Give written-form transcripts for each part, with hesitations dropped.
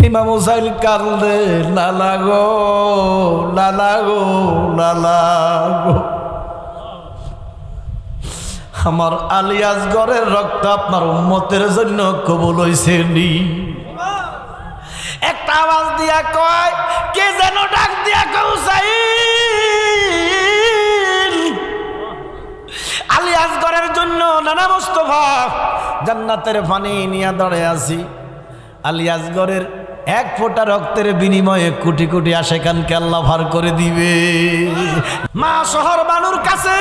ইমাম হুসাইন কান্দে, লালা গো লালা গো লালা গো, আমার আলী আসগরের রক্ত আপনার উম্মতের জন্য কবুল হইছে নি। একটা আওয়াজ দিয়া কয়, কে যেন ডাক দিয়া কয়, হুসাইন আলী আসগরের জন্য নানা মুস্তাফা জান্নাতের পানি নিয়ে দাঁড়ায় আছি। আলী আসগরের এক ফোঁটা রক্তের বিনিময়ে কোটি কোটি আশেকানকে আল্লাহ ভার করে দিবে। মা শহর বানুর কাছে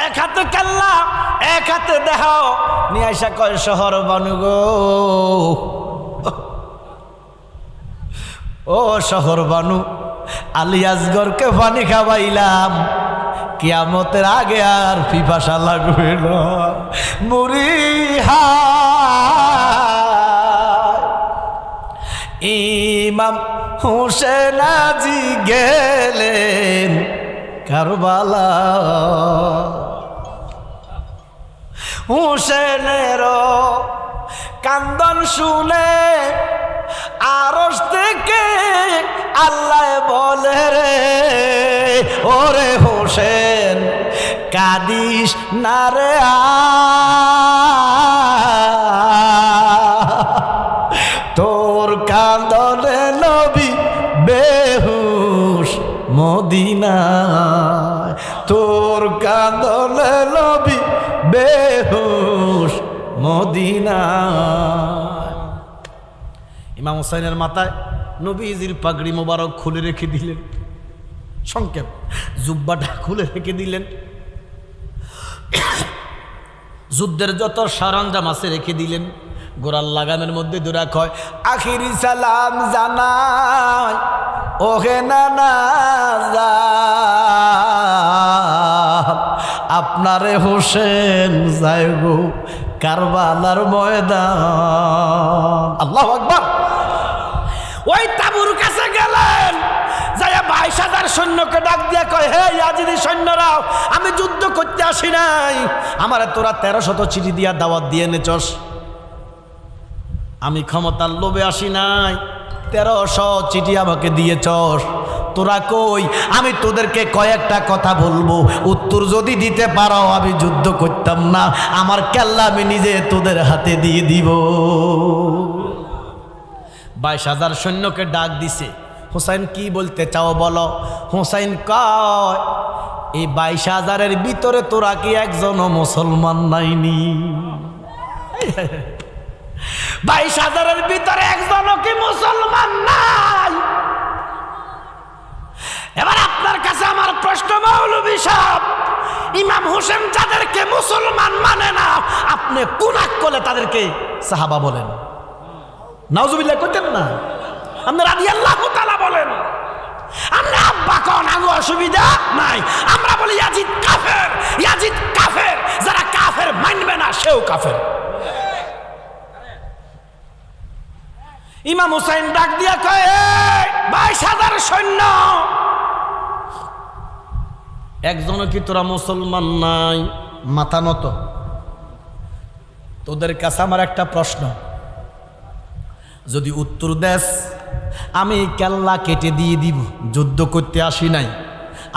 এক হাতে কেল্লা এক হাতে দেহ নিয়ে আসা কয়, শহর বানু গো, ও শহর বানু, আলী আসগরকে পানি খাওয়াইলাম, কিয়ামতের আগে আর পিপাসা লাগবে না। মুরিহা ইমাম হুসেন আজি গেলেন কারবালা, হুসেনের কান্দন শুনে আরশ থেকে আল্লাহ বলে রে, ওরে হোসেন কাদিস না রে, তোর কান্দনে নবী বেহুশ মদিনায়, তোর কান্দনে নবী বেহুশ মদিনায়। ইমাম হুসাইনের মাথায় নবীজির পাগড়ি মোবারক খুলে রেখে দিলেন, সংক্ষেপ জুব্বাটা খুলে রেখে দিলেন, যুদ্ধের যত সরঞ্জাম আছে রেখে দিলেন, গোড়ার লাগামের মধ্যে দুরা কয়, আখিরি সালাম জানাই ওহে নানা আপনারে হোসেন যাইব কারবালার ময়দান। আল্লাহু আকবার। ওই তাবুর কাছে গেলেন, যাইয়া 22,000 সৈন্যকে ডাক দিয়া কয়, হে ইয়াজিদি সৈন্যরাও, আমি যুদ্ধ করতে আসি নাই, আমারে তোরা 1300 চিঠি দিয়া দাওয়াত দিয়ে নেচস, আমি ক্ষমতার লোভে আসি নাই, 1300 চিঠি আমাকে দিয়েছস, তোরা কই, আমি তোদেরকে কয়েকটা কথা বলবো, উত্তর যদি দিতে পারো আমি যুদ্ধ করতাম না, আমার কেল্লা আমি নিজে তোদের হাতে দিয়ে দিব। 22,000 সৈন্যকে ডাক দিছে, হুসাইন কি বলতে চাও বলো? হুসাইন কয়, এই 22,000-এর ভিতরে তোরা কি একজনও মুসলমান নাইনি? 22,000-এর ভিতরে একজনও কি মুসলমান নাই? এবার আপনার কাছে আমার প্রশ্ন, মৌলভী সাহেব, ইমাম হোসেন যাদেরকে মুসলমান মানে না, আপনি কোন আকলে তাদেরকে সাহাবা বলেন? নাউজুবিল্লাহ করতেন না, আপনি রাদিয়াল্লাহু তাআলা বলেন, আপনি আব্বা কোন, আগে অসুবিধা নাই, আমরা বলি ইয়াজিদ কাফের, ইয়াজিদ কাফের, যারা কাফের মানবে না সেও কাফের। ইমাম হুসাইন ডাক দিয়া কয়, 22,000 সৈন্য, একজনও কি তোরা মুসলমান নাই? মাথা নত। তোদের কাছে আমার একটা প্রশ্ন, যদি উত্তর দেস আমি কেল্লা কেটে দিয়ে দিব, যুদ্ধ করতে আসি নাই,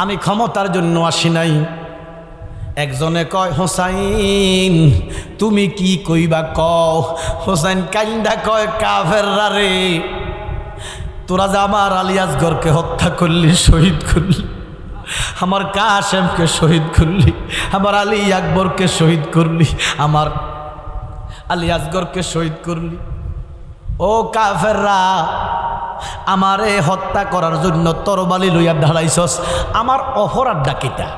আমি ক্ষমতার জন্য আসি নাই। একজনে কয়, হোসাইন তুমি কি কইবা কও? হোসাইন কাইন্দা কয়, কাফেররা রে, তোরা যে আমার আলী আসগরকে হত্যা করলি, শহীদ করলি, আমার কাসেমকে শহীদ করলি, আমার আলী আকবরকে শহীদ করলি, আমার আলী আসগরকে শহীদ করলি, ও কাফেররা, আমারে হত্যা করার জন্য তরবারি লইয়া দাঁড়াইছস, আমার অপরাধটা কিটা?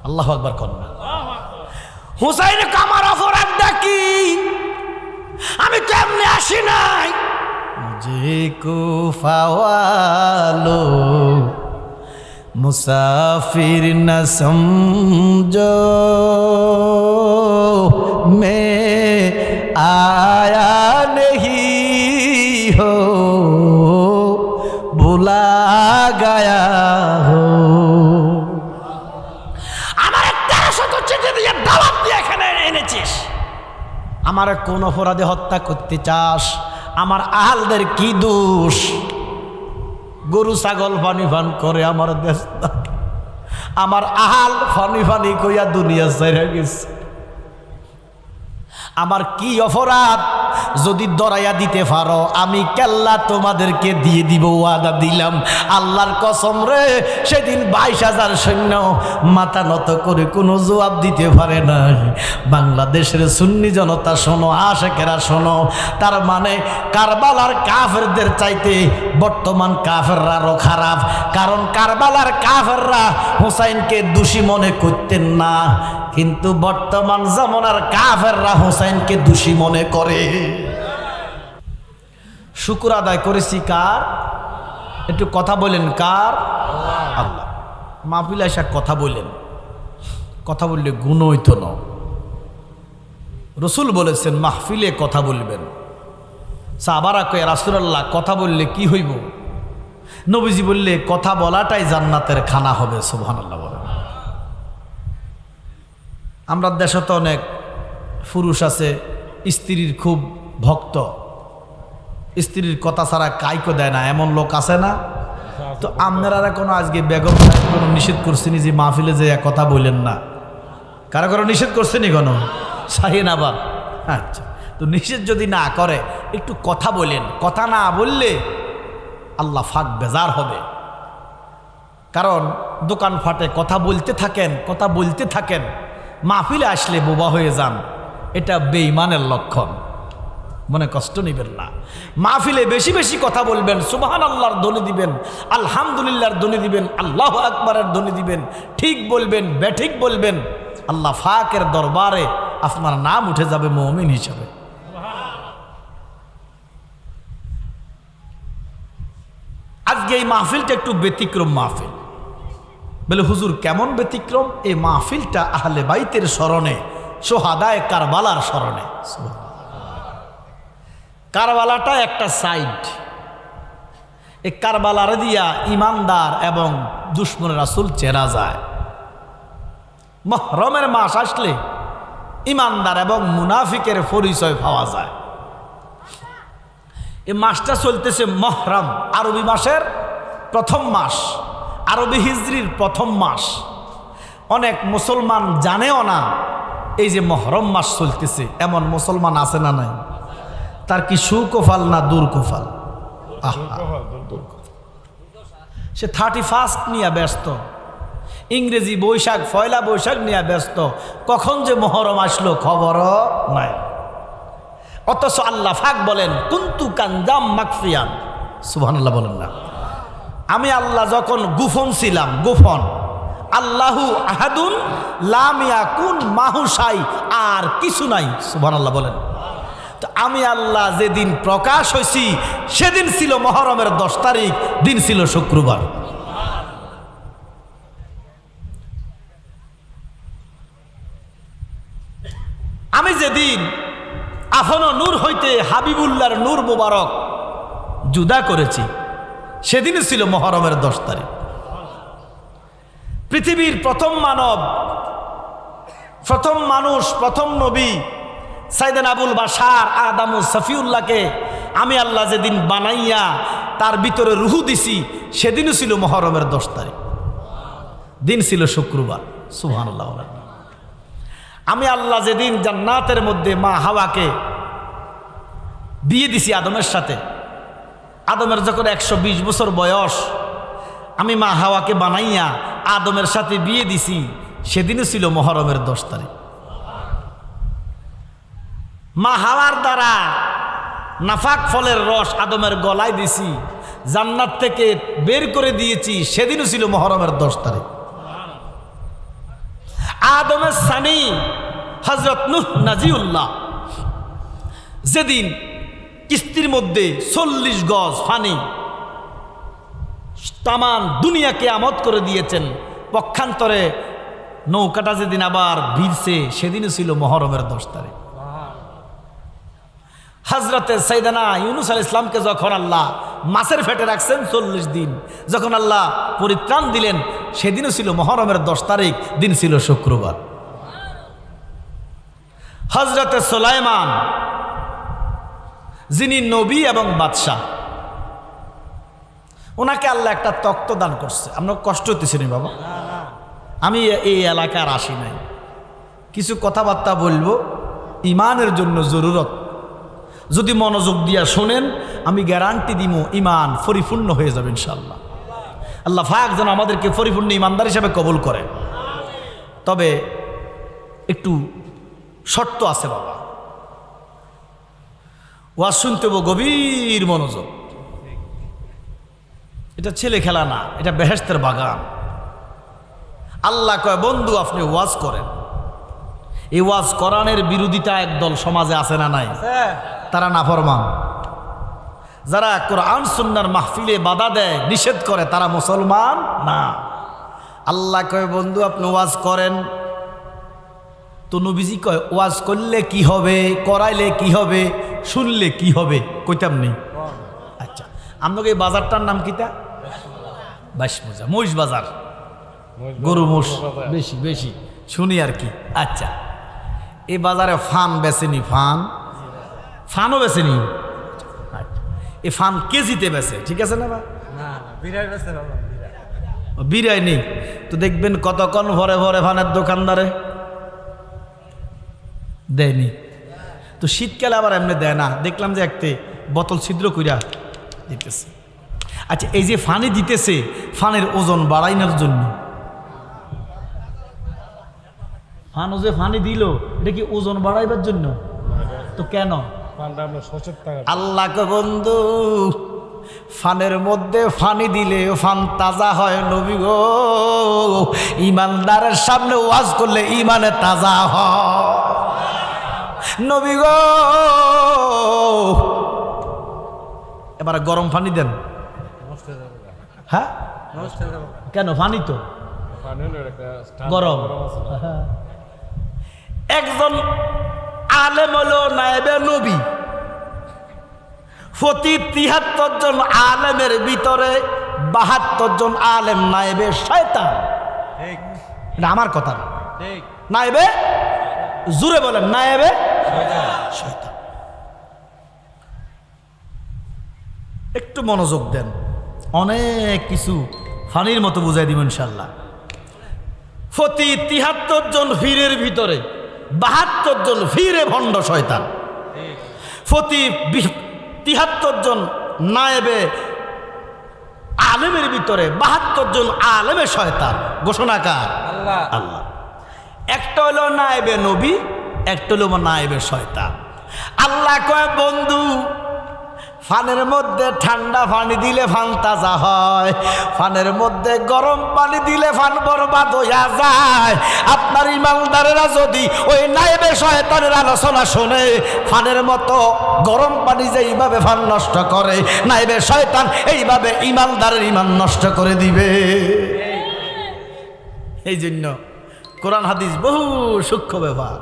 আল্লাহু আকবার কন্যা। হুসাইন আমার অপরাধটা কি? আমি তো এমনি আসি নাই, মুঝে কুফাওয়ালো মুসাফির না সমঝো, মে আয়া নেহি হো ভুলা গায়া হো। আমার 1300 চিঠি দিয়ে দাওয়াত দিয়ে এখানে এনেছিস, আমার কোন অপরাধে হত্যা করতে চাস? আমার আহালদের কি দোষ? গরু ছাগল পানি পান করে আমার দেশ, আমার আহাল ফানি ফানি কইয়া দুনিয়া ছেড়ে গেছে। আমার কি অপরাধ? যদি দরাইয়া দিতে পারো আমি কেল্লা তোমাদেরকে দিয়ে দিব, ওয়াদা দিলাম। আল্লাহর কসম রে, সেদিন 22,000 সৈন্য মাথা নত করে কোনো জবাব দিতে পারে নাই। বাংলাদেশের সুন্নি জনতা শোনো, আশেকেরা শোনো, তার মানে কারবালার কাফেরদের চাইতে বর্তমান কাফেররা আরো খারাপ। কারণ কারবালার কাফেররা হুসাইনকে দোষী মনে করতেন না, কিন্তু বর্তমান জামানার কাফেররা হুসাইনকে দোষী মনে করে। শুকর আদায় করেছি কার? একটু কথা বলেন কার? আল্লাহ। মাহফিলে এসে কথা বললেন, কথা বললে গুণ হইত না। রসুল বলেছেন মাহফিলে কথা বলবেন। সাহাবারা কয় রাসূলুল্লাহ কথা বললে কি হইব? নবীজি বললে কথা বলাটাই জান্নাতের খানা হবে। সুবহানাল্লাহ বলেন। আমরা দেশে তো অনেক পুরুষ আছে স্ত্রীর খুব ভক্ত, স্ত্রীর কথা ছাড়া কাইকো দেয় না, এমন লোক আছে না? তো আপনারা কোনো আজকে বেগম সাহেব কোনো নিষেধ করছেনি যে মাহফিলে যে কথা বললেন না? কারো কারো নিষেধ করছেনি কোনো? শাহিন আবার আচ্ছা, তো নিষেধ যদি না করে একটু কথা বলেন। কথা না বললে আল্লাহ ফাক বেজার হবে। কারণ দোকান ফাটে কথা বলতে থাকেন, কথা বলতে থাকেন, মাহফিলে আসলে বোবা হয়ে যান, এটা বেঈমানের লক্ষণ। মনে কষ্ট নেবেন না। মাহফিলে বেশি বেশি কথা বলবেন, সুবহানাল্লাহর ধ্বনি দিবেন, আলহামদুলিল্লাহর ধ্বনি দিবেন, আল্লাহু আকবারের ধ্বনি দিবেন, ঠিক বলবেন, বেঠিক বলবেন। আল্লাহ ফাকের দরবারে আপনার নাম উঠে যাবে মুমিন হিসাবে। আজকে এই মাহফিলটা একটু ব্যতিক্রম মাহফিল। বলে হুজুর কেমন ব্যতিক্রম? এই মাহফিলটা আহলে বাইতের স্মরণে, সোহাদায়ে কারবালার স্মরণে। কারবালাটা একটা সাইড, এই কারবালার দিয়া ইমানদার এবং দুশমন রাসূল চেনা যায়। মুহররমের মাস আসলে ইমানদার এবং মুনাফিকের পরিচয় পাওয়া যায়। এই মাসটা চলতেছে মুহররম, আরবি মাসের প্রথম মাস, আরবি হিজরির প্রথম মাস। অনেক মুসলমান জানেও না এই যে মুহররম মাস চলতেছে, এমন মুসলমান আছে না নাই? তার কি সুকফাল না দুর্কফাল? সে 31 নিয়ে ব্যস্ত, ইংরেজি বৈশাখ, পয়লা বৈশাখ নিয়ে ব্যস্ত, কখন যে মুহররম আসলো খবরও নাই। অথচ আল্লাহ পাক বলেন কুনতু কানজাম মাকফিয়ান। সুবহানাল্লাহ বলেন না? আমি আল্লাহ যখন গোপন ছিলাম, গোপন, আল্লাহু আহাদুন লাম ইয়াকুন মাহু শাই, আর কিছু নাই। সুবহানাল্লাহ বলেন। তো আমি আল্লাহ যেদিন প্রকাশ হয়েছি সেদিন ছিল মুহররমের 10 তারিখ, দিন ছিল শুক্রবার। আমি যেদিন আফন নূর হইতে হাবিবুল্লাহর নূর মুবারক জুদা করেছি সেদিন ছিল মুহররমের 10 তারিখ। পৃথিবীর প্রথম মানব, প্রথম মানুষ, প্রথম নবী সাইয়েদনা আবুল বাশার আদম সফিউল্লাহকে আমি আল্লাহ যেদিন বানাইয়া তার ভিতরে রুহু দিছি সেদিনও ছিল মুহররমের 10 তারিখ, দিন ছিল শুক্রবার। সুবহানাল্লাহ। আমি আল্লাহ যেদিন জান্নাতের মধ্যে মা হাওয়াকে বিয়ে দিছি আদমের সাথে, আদমের যখন 120 বছর বয়স, আমি মা হাওয়াকে বানাইয়া আদমের সাথে বিয়ে দিছি সেদিনও ছিল মুহররমের 10 তারিখ। মা হাওয়ার দ্বারা নাফাক ফলের রস আদমের গলায় দিছি, জান্নাত থেকে বের করে দিয়েছি সেদিনও ছিল মুহররমের 10 তারিখ। আদমের সানি হযরত নূহ নাজিউল্লাহ যেদিন কিস্তির মধ্যে 40 গজ পানি তামাম দুনিয়াকে আমোদ করে দিয়েছেন, পক্ষান্তরে নৌকাটা যেদিন আবার ভিড়ছে সেদিনও ছিল মুহররমের 10 তারিখ। হযরতে সাইয়েদনা ইউনূস আলাইহিস সালামকে যখন আল্লাহ মাছের পেটে রাখছেন 40 দিন, যখন আল্লাহ পরিত্রাণ দিলেন সেদিনও ছিল মুহররমের 10 তারিখ, দিন ছিল শুক্রবার। হযরতে সুলাইমান যিনি নবী এবং বাদশাহ, ওনাকে আল্লাহ একটা তক্ত দান করছে। আমরা কষ্ট হতেছি না বাবা, আমি এই এলাকার আসি নাই, কিছু কথাবার্তা বলবো, ইমানের জন্য জরুরত। যদি মনোযোগ দিয়া শোনেন, আমি গ্যারান্টি দিব ইমান পরিপূর্ণ হয়ে যাবে ইনশাআল্লাহ। আল্লাহ পাক যেন আমাদেরকে পরিপূর্ণ ইমানদার হিসেবে কবুল করে। তবে একটু শর্ত আছে বাবা, ওয়াজ শুনতে হবে গভীর মনোযোগ। এটা ছেলে খেলা না, এটা বেহেশতের বাগান। আল্লাহ কয় বন্ধু আপনি ওয়াজ করেন। এই ওয়াজ কোরআনের বিরোধিতা একদল সমাজে আছে না নাই? তারা নাফরমান। যারা কোরআন সুন্নাহর মাহফিলে বাধা দেয়, নিষেধ করে, তারা মুসলমান না। আল্লাহ কয় বন্ধু আপনি ওয়াজ করেন। তো নবীজি কয় ওয়াজ করলে কি হবে, করাইলে কি হবে, শুনলে কি হবে, কইতাম নেই। আচ্ছা, আপনাকে এই বাজারটার নাম কিতা? বাইশ মৌজা, মহিষ বাজার, গরু মোষ বেশি বেশি শুনি আর কি। আচ্ছা, এই বাজারে ফান বেচেনি? ফানও বেচেনি? এই ফান কেজিতে বেচে, ঠিক আছে না? বিরাই নেই তো দেখবেন কতক্ষণ ভরে ভরে ফানের দোকানদারে দেয়নি। তো শীতকালে আবার এমনি দেয় না, দেখলাম যে একটি বোতল ছিদ্র কইরা দিতেছে। আচ্ছা, এই যে ফানি দিতেছে, ফানের ওজন বাড়াইনোর জন্য। ফানও যে ফানি দিল, এটা কি ওজন বাড়াইবার জন্য? তো কেন? আল্লাহকে বন্ধু ফানের মধ্যে ফানি দিলে ফান তাজা হয় নবী গো। ইমানদারের সামনে ওয়াজ করলে ইমানে তাজা হয় নবী গো। এবার গরম পানি দেন। হ্যাঁ কেন? পানি তো গরম। একজন আলেম হলো নায়েবে নবী। প্রতি ৭৩ জন আলেমের ভিতরে ৭২ জন আলেম নায়েবে শয়তান। এটা আমার কথা না, নায়েবে, জুড়ে বলেন নায়েবে শয়তান। একটু মনোযোগ দেন, অনেক কিছু ফানির মতো বুঝাই দিব ইনশাল্লাহ। প্রতি ৭৩ জন ফিরের ভিতরে ৭২ জন ফিরে ভণ্ড শয়তান। প্রতি ৭৩ জন নায়েবে আলেমের ভিতরে ৭২ জন আলেমে শয়তান। ঘোষণাকার আল্লাহ। একটা হলো নায়েবে নবী, একটা হলো নায়েবে শয়তান। আল্লাহ কয় বন্ধু ফানের মধ্যে ঠান্ডা পানি দিলে ফান তাজা হয়, ফানের মধ্যে গরম পানি দিলে ফান বরবাদ হইয়া যায়। আপনার ইমানদারেরা যদি ওই নায়েবে শয়তানের আলোচনা শুনে, ফানের মতো গরম পানি যে এইভাবে ফান নষ্ট করে, নায়েবে শয়তান এইভাবে ইমানদারের ইমান নষ্ট করে দিবে। এই জন্য কোরআন হাদিস বহু সূক্ষ্ম ব্যাপার।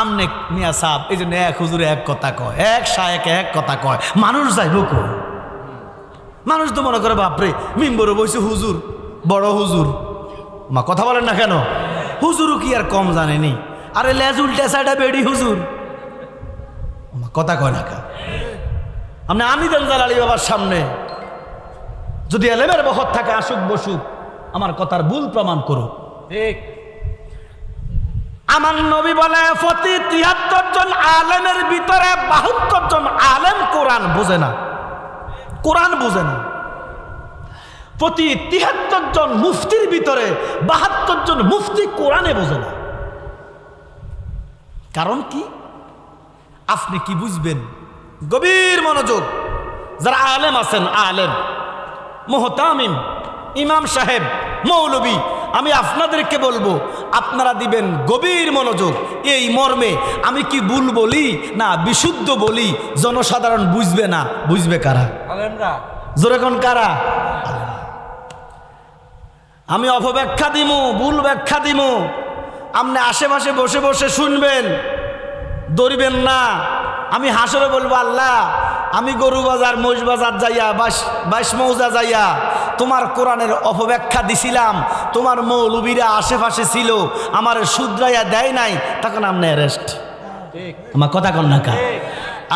আমনে মিয়া সাহ, এই জন্য এক হুজুরে এক কথা কয়, এক শায়েকে এক কথা কয়, মানুষ যাইব কই? মানুষ তো মনে করে বাপরে মিম্বরে বসে হুজুর, বড় হুজুর। মা কথা বলেন না কেন? হুজুরও কি আর কম জানেনি? আরে লেজ উল্টে সাইডে বেড়ি হুজুর। মা কথা কয় না কা? আপনি আমিদান জালালি বাবার সামনে যদি এলেমের বহর থাকে, আসুক বসুক, আমার কথার ভুল প্রমাণ করুক। ঠিক। আমার নবী বলে প্রতি ৭৩ জন আলেমের ভিতরে ৭২ জন আলেম কোরআন বোঝে না, কোরআন বোঝে না। প্রতি ৭৩ জন মুফতির ভিতরে ৭২ জন মুফতি কোরআনে বোঝে না। কারণ কি? আপনি কি বুঝবেন? গভীর মনোযোগ। যারা আলেম আছেন, আলেম, মুহতামিম, ইমাম সাহেব, মৌলবী, আমি আপনাদেরকে বলবো আপনারা দিবেন গভীর মনোযোগ। এই মর্মে আমি কি ভুল বলি না বিশুদ্ধ বলি, জনসাধারণ বুঝবে না, বুঝবে কারা? আলেমরা। জোরে কোন কারা? আমি অপব্যাখ্যা দিমু, ভুল ব্যাখ্যা দিমু, আপনি আশেপাশে বসে বসে শুনবেন, ধরবেন না। আমি হাসরে বলবো আল্লাহ আমি গরু বাজার, মহিষ বাজার যাইয়া, বাইশ মৌজা যাইয়া তোমার কোরআনের অপব্যাখ্যা দিছিলাম, তোমার মৌলবীরা আশেপাশে ছিল, আমার শুধরাইয়া দেয় নাই, তখন আপনি অ্যারেস্ট। আমার কথা কন না কা?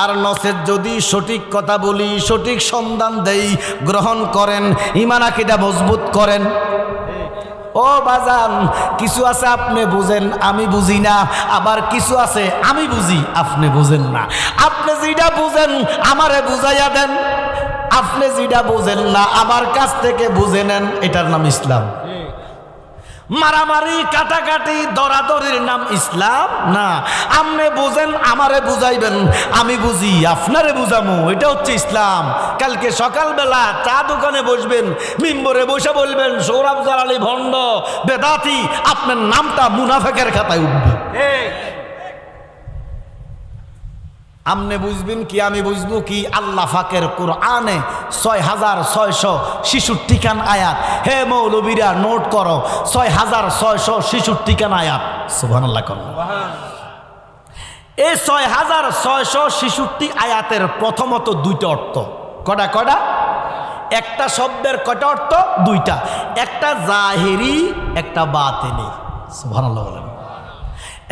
আর নসের যদি সঠিক কথা বলি, সঠিক সন্ধান দেই, গ্রহণ করেন, ঈমান আকীদা মজবুত করেন। ও বাজান, কিছু আছে আপনি বুঝেন, আমি বুঝি না, আবার কিছু আছে আমি বুঝি, আপনি বুঝেন না। আপনি যেটা বুঝেন আমারে বুঝাইয়া দেন, আপনি যেটা বুঝেন না আমার কাছ থেকে বুঝে নেন। এটার নাম ইসলাম। মারামারি কাটাকাটি দরাদরির নাম ইসলাম না। আপনি বুঝেন আমারে বুঝাইবেন, আমি বুঝি আপনারে বুঝামু, এটা হচ্ছে ইসলাম। কালকে সকালবেলা চা দোকানে বসবেন, মিম্বরে বসে বলবেন সৌরভ জালালি ভণ্ড বেদাতি, আপনার নামটা মুনাফেকের খাতায় উঠবে। আমনে বুঝবেন কি আমি বুঝবো কি? আল্লাহ ফাকের কোরআনে 6666 খান আয়াত। হে মৌলবীরা নোট করো, 6666 খান আয়াত। সুবহানাল্লাহ করো। এই 6666 আয়াতের প্রথমত দুইটা অর্থ। কটা কটা? একটা শব্দের কটা অর্থ? দুইটা। একটা জাহিরি, একটা বাতিনি। সুবহানাল্লাহ বলেন।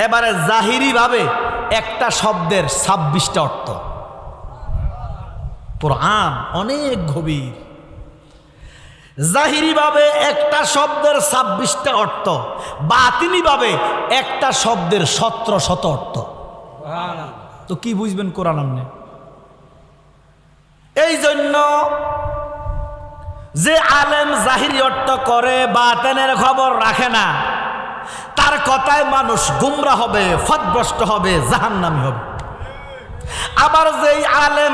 এবারে জাহিরি ভাবে একটা শব্দের 26টা অর্থ। কোরআন অনেক গভীর। জাহিরি ভাবে একটা শব্দের 26টা অর্থ, বাতিনি ভাবে একটা শব্দের 1700 অর্থ। তো কি বুঝবেন কোরআন আপনি? এই জন্য যে আলেম জাহিরি অর্থ করে, বাতিনের খবর রাখে না, তার কথায় মানুষ গুমরা হবে, ফতভ্রষ্ট হবে, জাহান্নামী হবে। আবার যেই আলেম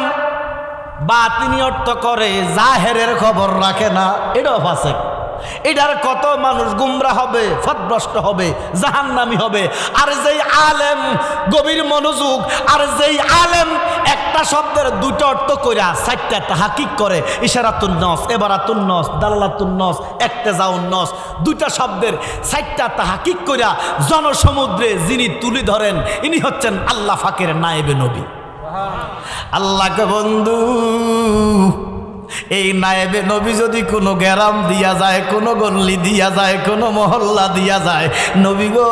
বাতিনি অর্থ করে, জাহেরের খবর রাখে না, এটাও ফাসিক। এটার কত মানুষ গুমরা হবে, ফতভ্রষ্ট হবে, জাহান্নামী হবে। আর যেই আলেম গভীর মনোযোগ, আর যেই আলেম একটা শব্দের দুটো অর্থ কইরা 4টা তাহকিক করে, ইশারাতুন নস, এবারাতুন নস, দালালাতুন নস, ইক্তেজাউন নস, দুইটা শব্দের 4টা তাহকিক কইরা জনসমুদ্রে যিনি তুলে ধরেন, ইনি হচ্ছেন আল্লাহ ফাকের নায়েবে নবী। আল্লাহকে বন্ধু, এই নায়েবে নবী যদি কোনো গ্রাম দিয়া যায়, কোনো গল্লি দিয়া যায়, কোনো মহল্লা দিয়া যায়, নবী গো,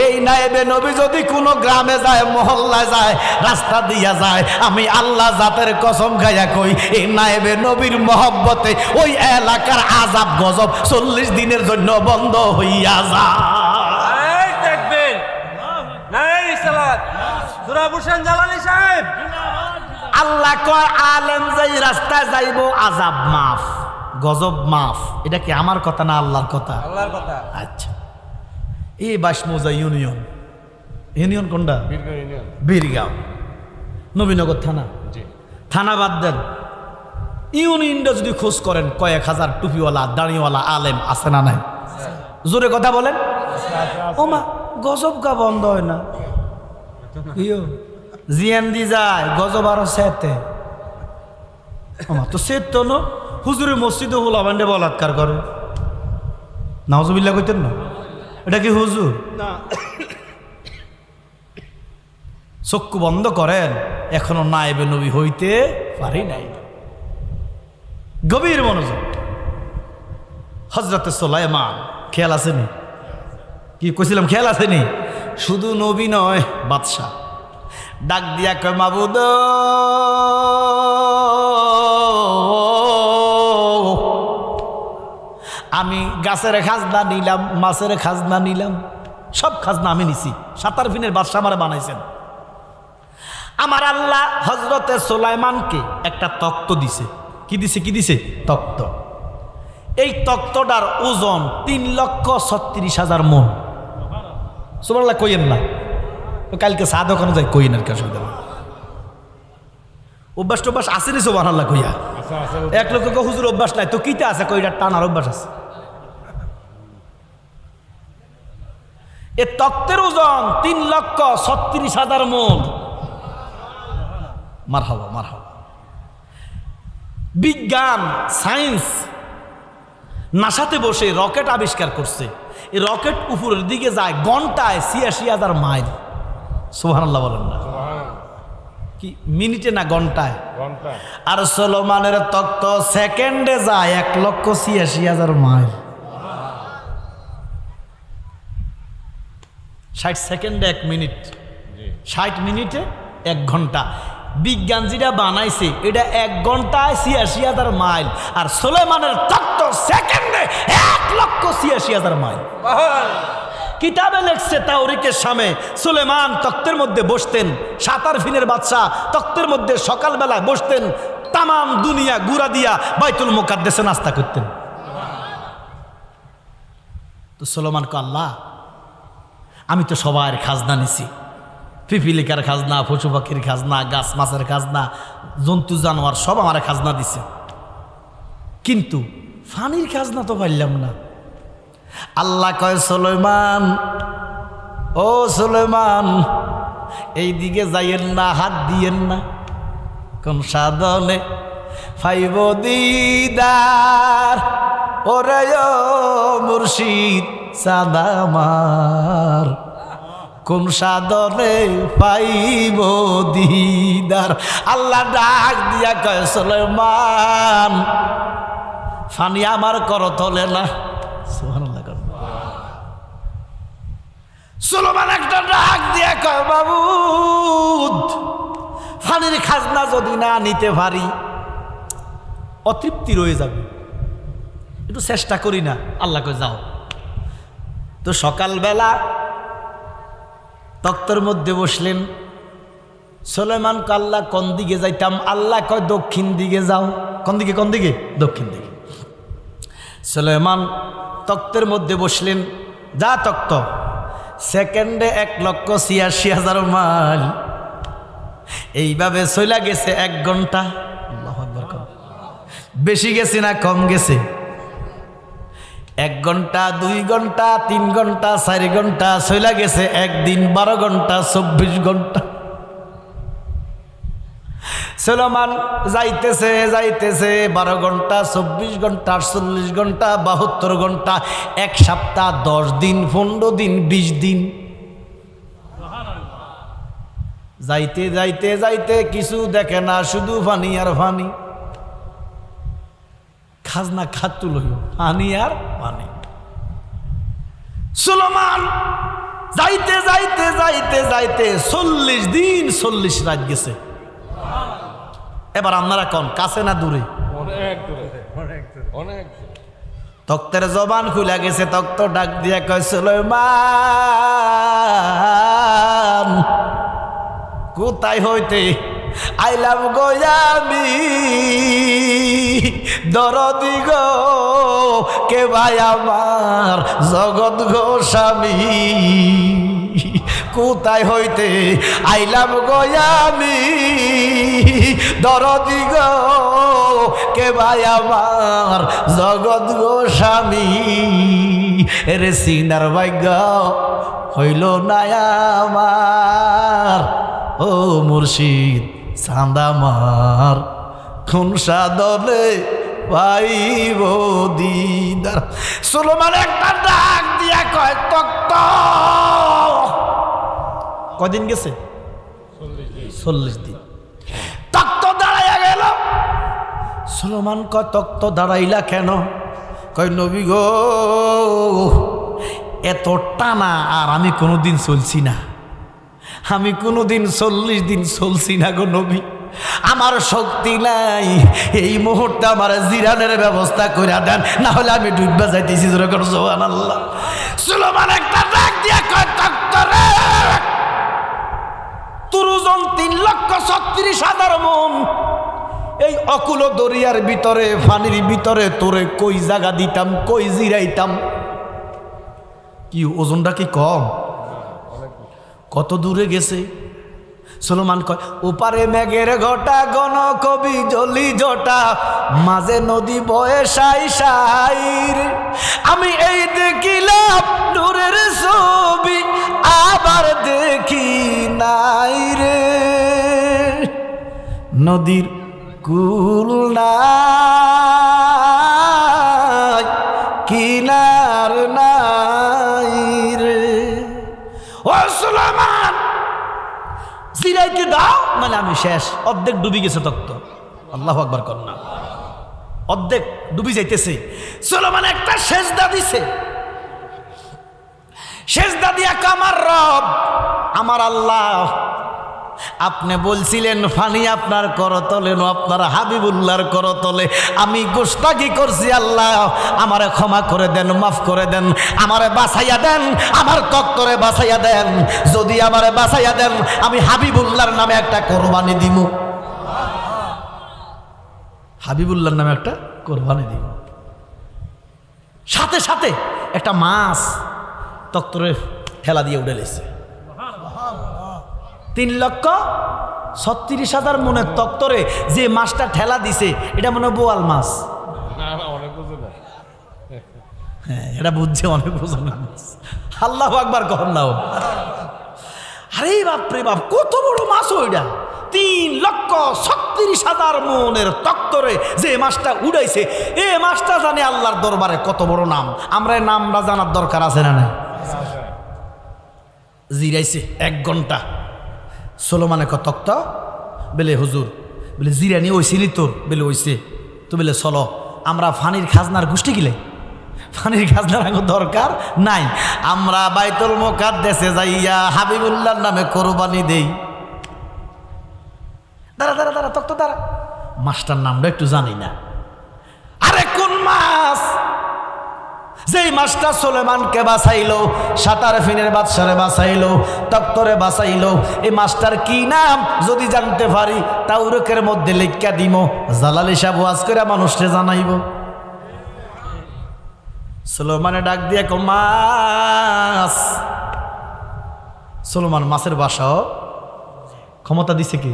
এই নায়েবে নবী যদি কোনো গ্রামে যায়, মহল্লায় যায়, রাস্তা দিয়া যায়, আমি আল্লাহ জাতের কসম খাইয়া কই, এই নায়েবে নবীর মহব্বতে ওই এলাকার আযাব গজব 40 দিনের জন্য বন্ধ হইয়া যায়। দেখবেন নাই সালাত সূরা বুরহান জালালী সাহেব। আল্লাহ কয় আলেম যেই রাস্তায় যাইব আযাব মাফ, গজব মাফ। এটা কি আমার কথা না আল্লাহর কথা? আল্লাহর কথা। আচ্ছা, এই বাসমোজা ইউনিয়ন, ইউনিয়ন কোনটা? বীরগাঁও, নবীনগর থানা। থানা বাদ দেন, ইউনিয়নটা যদি খোঁজ করেন, কয়েক হাজার টুপিওয়ালা দাড়িওয়ালা আলেম আছে না নাই? জোরে কথা বলেন। ওমা গজব গা বন্ধ হয় না, জিএনডি যায় গজব আরো সেতে। আমার তো সেত তো না, হুজুরের মসজিদে হোলা বান্ডে বলাৎকার করে, নাউজুবিল্লাহ কইতেন না? এটা কি হুজুর? চক্ষু বন্ধ করেন, এখনো নায়েবে নবী হইতে পারি নাই। গভীর মনোযোগ। হযরতে সুলাইমান, খেয়াল আসেনি? কি কইছিলাম, খেয়াল আসেনি? শুধু নবী নয়, বাদশাহ। ডাক দিয়া কয় মাবুদ, আমি গাছের খাজনা নিলাম, মাছের খাজনা নিলাম, সব খাজনা আমি নিছি। 7 ফিনের বাদশাহ আমারে বানাইছেন। আমার আল্লাহ হযরতে সুলাইমানকে একটা তক্ত দিছে। কি দিছে? কি দিছে? তক্ত। এই তক্তটার ওজন 3,36,000 মণ। সুবহানাল্লাহ কইেন না, কালকে চা দোকানে যাই কইেন আর কি, অসুবিধা নেই। অভ্যাস টভ্যাস আছে নি? সুবহানাল্লাহ কইয়া এক লোক হুজুর অভ্যাস নাই তো কিটা আছে, কইটা টানার অভ্যাস আছে। এ তক্তের ওজন 3,36,000 মণ। মারহাবা মারহাবা। বিজ্ঞান, সায়েন্স নাসাতে বসে রকেট আবিষ্কার করছে। এই রকেট উপরের দিকে যায় ঘন্টায় 86,000 মাইল। সুবহানাল্লাহ বলেন না? কি মিনিটে না ঘন্টায়? আর সুলাইমানের তক্ত সেকেন্ডে যায় 1,86,000 মাইল। 60 সেকেন্ডে 1 মিনিট, 60 মিনিটে 1 ঘন্টা। বিজ্ঞান যেটা বানাইছে এটা 1 ঘন্টায় ৮৬,০০০ মাইল, আর সুলেমানের তত্ত্ব সেকেন্ডে ১,৮৬,০০০ মাইল। কিতাবে লেখছে তাওরিকের সামনে সুলেমান তক্তের মধ্যে বসতেন, ৭ আরফিনের বাদশা তক্তের মধ্যে সকালবেলা বসতেন, তামাম দুনিয়া গুড়া দিয়া বাইতুল মুকাদ্দেসে নাস্তা করতেন। তো সুলেমান কো আল্লাহ, আমি তো সবার খাজনা নিছি, পিপিলিকার খাজনা, পশু পাখির খাজনা, গাছ মাছের খাজনা, জন্তু জানোয়ার সব আমার খাজনা দিছে, কিন্তু ফানির খাজনা তো পাইলাম না। আল্লাহ কয় সুলেমান, ও সুলেমান, এই দিকে যাইয়েন না, হাত দিয়েন না, কোন সাধনে ফাইব দিদার, ওরে ও মুর্শিদ সাদামার, কোন সাধনে পাইব দিদার। আল্লাহ ডাক দিয়া কয় সুলেমান, ফানি আমার করতলে না। সুবহানাল্লাহ। সুলেমান একটা ডাক দিয়া কয় মাবুদ, ফানির খাজনা যদি না নিতে পারি অতৃপ্তি রয়ে যাবে, একটু চেষ্টা করি না। আল্লাহ কয় যাও। তো সকালবেলা তক্তের মধ্যে বসলেন। সুলেমান কয় আল্লাহ কোন দিকে যাইতাম? আল্লাহ কয় দক্ষিণ দিকে যাও। কোন দিকে? কোন দিকে? দক্ষিণ দিকে। সুলেমান তক্তের মধ্যে বসলেন, যা তক্ত, সেকেন্ডে ১,৮৬,০০০ মাইল। এইভাবে চলা গেছে 1 ঘন্টা। আল্লাহু আকবার। বেশি গেছে না কম গেছে? 1 ঘন্টা, 2 ঘন্টা, 3 ঘন্টা, 4 ঘন্টা চলা গেছে একদিন, 12 ঘন্টা, 24 ঘন্টা। সুলেমান যাইতেছে যাইতেছে 12 ঘন্টা, 24 ঘন্টা, 48 ঘন্টা, 72 ঘন্টা, 1 সপ্তাহ, 10 দিন, 15 দিন, 20 দিন। যাইতে যাইতে যাইতে কিছু দেখে না, শুধু পানি আর পানি। খাজনা খাতু লইও, পানি আর পানি। সুলেমান যাইতে যাইতে যাইতে যাইতে 40 দিন 40 রাত গেছে। এবার আপনারা কোন কাছে না দূরে? অনেক দূরে, অনেক দূরে, অনেক দূরে। তক্তের জবান খুলে গেছে। তক্ত ডাক দিয়া কয় সুলেমান, কোথায় হইতে আইলাম গো আমি, দরদি গো কে ভাই আমার জগৎ গো স্বামী, কোথায় হইতে আইলাম গো আমি, দরদি গো কে ভাই আমার জগৎ গো স্বামী। এরে সিনার ভাগ্য হইল না আমার, ও মুর্শিদ চাঁদামার, কোন সাধনে পাইব দিদার। সুলেমান একটা ডাক দিয়া কয় তক্ত, কদিন গেছে? 40 দিন। তক্ত দাঁড়াইয়া গেল। সুলেমান কয় তক্ত দাঁড়াইলা কেন? কয় নবী গো, এত টানা আর আমি কোনোদিন চলছি না, আমি কোনোদিন 40 দিন চলছি না গো নবী, আমার শক্তি নাই। এই মুহূর্তে আমার জিরানের ব্যবস্থা করে দেন, না হলে আমি ডুববা যাইতেছি। সুবহানাল্লাহ। সুলেমান একটা ডাক দিয়া কয় তক্ত রে, তোর ওজন 3,36,000 মন। এই অকুল দরিয়ার ভিতরে, পানির ভিতরে তোরে কই জায়গা দিতাম, কই জিরাইতাম? কি ওজনটা কি কম? কত দূরে গেছে? সুলেমান কয় ওপারে মেঘের ঘটা, গণ কবি জলি জটা, মাঝে নদী বয়ে সাই সাইর, আমি এই দেখিলাম নূরের ছবি, আবার দেখি নাই রে, নদীর কুল নাই, কিনার নাই রে। ও সুলেমান, জিরাইতে দাও, মানে আমি শেষ, অর্ধেক ডুবি গেছে তক্ত। আল্লাহু আকবার কর না, অর্ধেক ডুবি যাইতেছে। সুলেমান একটা সেজদা দিছে। সেজদা দিয়া আমার রব, আমার আল্লাহ, আপনি বলছিলেন ফানি আপনার করতলে নো আপনার হাবিবুল্লাহর করতলে। আমি গোস্তাকি করছি, আল্লাহ আমারে ক্ষমা করে দেন, মাফ করে দেন, আমারে বাঁচাইয়া দেন, আমার তক্তরে বাঁচাইয়া দেন। যদি আমারে বাঁচাইয়া দেন আমি হাবিবুল্লাহর নামে একটা কোরবানি দিব, হাবিবুল্লাহর নামে একটা কোরবানি দিব। সাথে সাথে একটা মাছ তক্তরে ঠেলা দিয়ে উঠে লেছে। 3,36,000 মনের তক্তরে যে মাছটা ঠেলা দিছে এটা মনে হয় বোয়াল মাছ। না না, অনেক বুঝে না। হ্যাঁ, এটা বুঝছে অনেক বোঝানো মাছ। আল্লাহু আকবার কখন নাও। আরে বাপরে বাপ, কত বড় মাছ ওইটা! 3,36,000 মনের তক্তরে যে মাছটা উড়াইছে, এ মাছটা জানে আল্লাহর দরবারে কত বড় নাম। আমরা এই নামটা জানার দরকার আছে না? নাই। জিরাইছে 1 ঘন্টা। সোলোমানে তক্ত বেলে হুজুর বলে জিরানি ওইছে নি তোর? বেলে ওইছে তো। বেলে চলো আমরা ফানির খাজনার গোষ্ঠী গিলে, ফানির খাজনার আগে দরকার নাই, আমরা বাইতুল মুকাদ্দাসে যাইয়া হাবিবুল্লাহর নামে কোরবানি দেই। দাঁড়া দাঁড়া দাঁড়া, তক্ত দাঁড়া, মাছটার নামটা একটু জানি না। আরে কোন মাছ? যেই মাছটা সুলেমানকে বাঁচাইলো, সাতার ফিনের বাদশারে বাঁচাইলো, তক্তরে বাঁচাইলো, এই মাছটার কি নাম যদি জানতে পারি তাওরাতের মধ্যে লেখা দিব, জালালি সাহেব ওয়াজ করে মানুষকে জানাইব। সুলেমানে ডাক দিয়ে কো মাছ। সুলেমান মাছের বাসাও ক্ষমতা দিছে কি?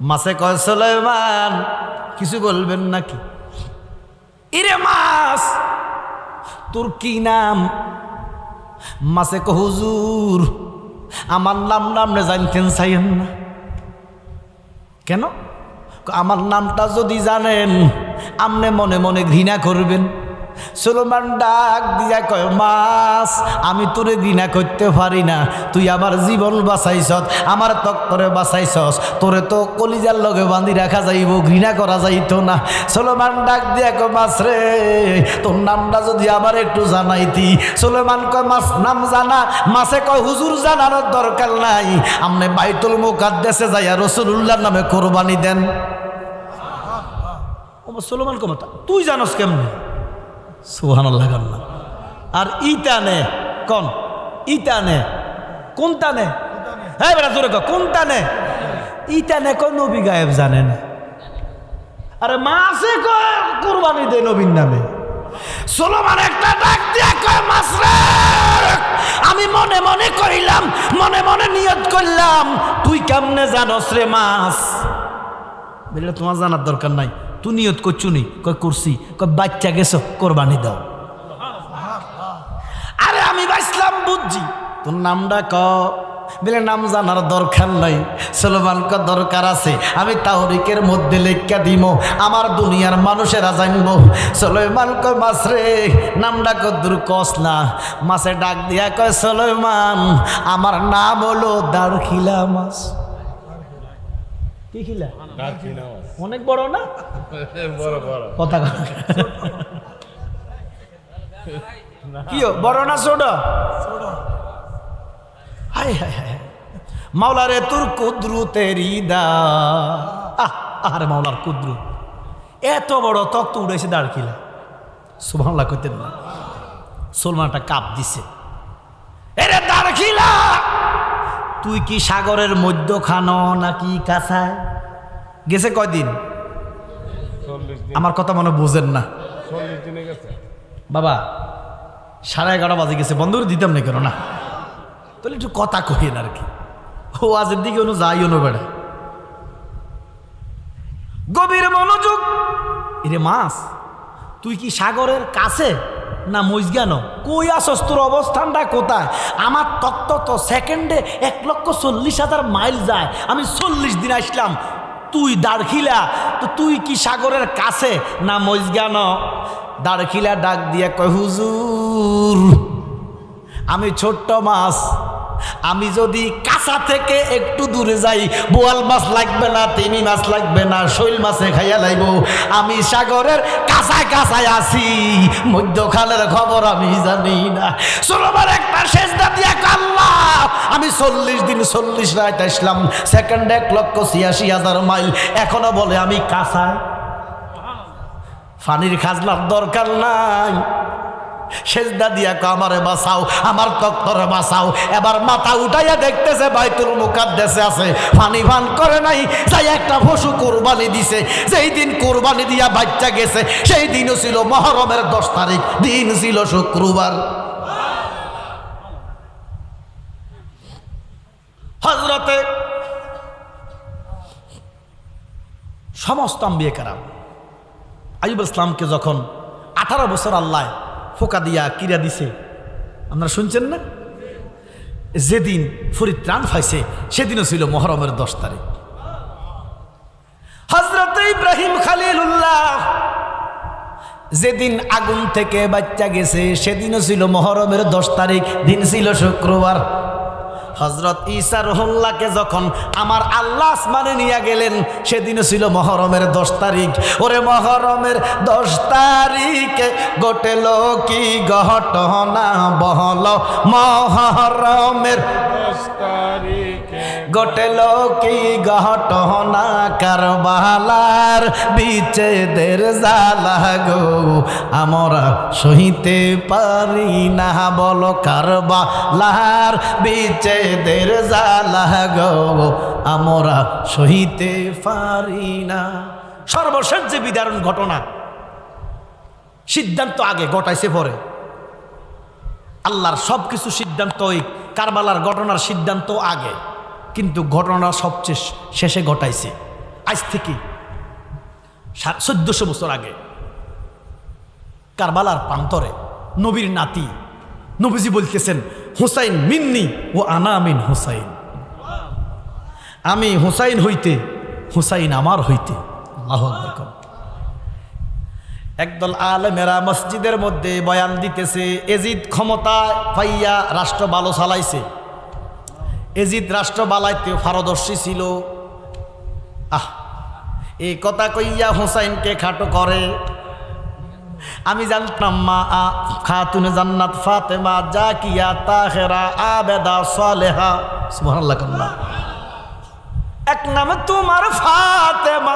মাছে কয় সুলেমান কিছু বলবেন নাকি? ইরে মাছ তোর কি নাম? মাছে কো হুজুর আমার নামটা জানতেন চাইেন না। কেন? আমার নামটা যদি জানেন আপনি মনে মনে ঘৃণা করবেন। সুলেমান ডাক দিয়া কয় মাছ আমি তোরে ঘৃণা করতে পারি না, তুই আমার জীবন বাঁচাইছস, আমার তক্তরে বাঁচাইছস, তোরে তো কলিজার লগে বাঁধি রাখা যাইব, ঘৃণা করা যাইতো না। সুলেমান ডাক দিয়া কয় মাছ রে তোর নামটা যদি আবার একটু জানাইতি। সুলেমান কয় মাছ নাম জানা? মাছে কয় হুজুর জানানোর দরকার নাই, আপনি বাইতুল মুকাদ্দাসে যাইয়া রাসূলুল্লাহর নামে কোরবানি দেন। সুলেমান কমতা তুই জানোস কেমনে? সুবহানাল্লাহ। আর ইটানে কোন? ইটানে কোনটা নে? হ্যাঁ বেটা জোরে কও কোনটা নে? ইটানে কয় নবী গায়েব জানে না। আরে মাছে কয় কুরবানি দে নবীর নামে। সুলেমান একটা ডাক দিয়া কয় মাছ রে আমি মনে মনে কইলাম, মনে মনে নিয়ত করলাম, তুই কেমনে জানোস রে মাছ? বললে তোমার জানার দরকার নাই, তুই নিয়ত করছু নি? কয় করছি। কয় বাচ্চা গেছো কোরবানি দাও। আরে আমি বাইসলাম বুঝছি, তোর নামটা ক। বলে নাম জানার দরকার নাই। সুলেমান ক দরকার আছে, আমি তাওরাতের মধ্যে লেখা দিব, আমার দুনিয়ার মানুষেরা জানবো। সুলেমান কয় মাছ রে নামটা কদ্দুর কস না। মাছে ডাক দিয়া কয় সুলেমান আমার নাম হলো দারখিলা মাছ। কি খিলা? অনেক বড় না? বড় বড় কথা কি বড় না ছোট? হায় হায় হায় মাওলা রে তোর কুদরতেরি দা। আরে মাওলার কুদরত, এত বড় তক্ত উড়াইছে দাঁড়কিলা। সুবহানাল্লাহ কইতেন না? সুলেমানটা কাপ দিছে। এরে দাঁড়কিলা তুই কি সাগরের মধ্যখানো নাকি কাছায়? গেছে কয়দিন? 40 দিন। আমার কথা মনে বুঝেন না 40 দিনে গেছে বাবা। 11:30 বাজে গেছে, বন্ধ করে দিতাম না কেন? না তাহলে একটু কথা কহিয়েন আর কি। ও আজের দিকে অনু যাই অনু বেড়া গভীর মনোযোগ। এরে মাছ তুই কি সাগরের কাছে না মজগানো? কই আসস? তোর অবস্থানটা কোথায়? আমার তত্ত্ব তো সেকেন্ডে 1,40,000 মাইল যায়। আমি 40 দিন আসলাম, তুই দাঁড়খিলা, তো তুই কি সাগরের কাছে না মজগানো? দাঁড়খিলা ডাক দিয়ে কয় হুজুর আমি ছোট্ট মাছ, আমি যদি কাঁচা থেকে একটু দূরে যাই, বোয়াল মাছ লাগবে না, তিমি মাছ লাগবে না, শৈল মাছে খাইয়া লাইব। আমি সাগরের কাঁচায় কাঁচায় আছি, মধ্যখানের খবর আমি জানি না। সুলমান একটা সেজদা দিয়া আল্লাহ, আমি 40 দিন 40 রাত আসলাম, সেকেন্ডে 1,86,000 মাইল, এখনো বলে আমি কাঁচায়। পানির খাজনার দরকার নাই, সেজদা দিয়া আমারে বাঁচাও, আমার তক্তরে বাঁচাও। এবার মাথা উঠাইয়া দেখতেছে বাইতুল মুকাদ্দাসে আছে, পানি পান করে নাই, যাই একটা পশু কোরবানি দিছে। যেই দিন কোরবানি দিয়া বাচ্চা গেছে, সেই দিনও ছিল মুহররমের 10 তারিখ, দিন ছিল শুক্রবার। হযরতে সমস্ত আম্বিয়া কেরাম আইয়ুব ইসলামকে যখন 18 বছর আল্লাহ ফোকা দিয়া কিরা দিছে, আপনারা শুনছেন না? যেদিন পরিত্রাণ পাইছে সেদিনও ছিল মুহররমের 10 তারিখ। হযরত ইব্রাহিম খলিলুল্লাহ যেদিন আগুন থেকে বাচ্চা গেছে সেদিনও ছিল মুহররমের 10 তারিখ, দিন ছিল শুক্রবার। হযরত ঈসা রুহুল্লাহকে যখন আমার আল্লাহ আসমানে নিয়ে গেলেন সেদিনও ছিল মুহররমের 10 তারিখ। ওরে মুহররমের 10 তারিখে ঘটেল কি ঘটনা বহল, মুহররমের 10 তারিখে ঘটেল কি ঘটনা, কারবালার বিচ্ছেদের জ্বালা গো আমরা সহিতে পারি না, বলো কারবালার বিচ্ছেদের জ্বালা গো আমরা সহিতে পারি না। সর্বশেষ যে বিদারণ ঘটনা, সিদ্ধান্ত আগে ঘটাইছে পরে। আল্লাহর সব কিছু সিদ্ধান্ত ওই কারবালার ঘটনার সিদ্ধান্ত আগে, কিন্তু ঘটনা সবচেয়ে শেষে ঘটাইছে আজ থেকে 1400 বছর আগে। কারবালার প্রান্তরে নবীর নাতি নবীজি বলতেছেন, হুসাইন মিন্নি ও আনা মিন হুসাইন, আমি হুসাইন হইতে, হুসাইন আমার হইতে। আল্লাহু আকবার। একদল আলেমেরা মসজিদের মধ্যে বয়ান দিতেছে, এজিদ ক্ষমতা পাইয়া রাষ্ট্র ভালো চালাইছে, এজিদ রাষ্ট্র বালাইতে পারদর্শী ছিল। এই কথা কইয়া হুসাইনকে খাটো করে। আমি জানতাম মা খাতুনে জান্নাত ফাতেমা জাকিয়া তাহেরা আবেদা সালেহা, সুবহানাল্লাহ। এক নাম তোমার ফাতেমা,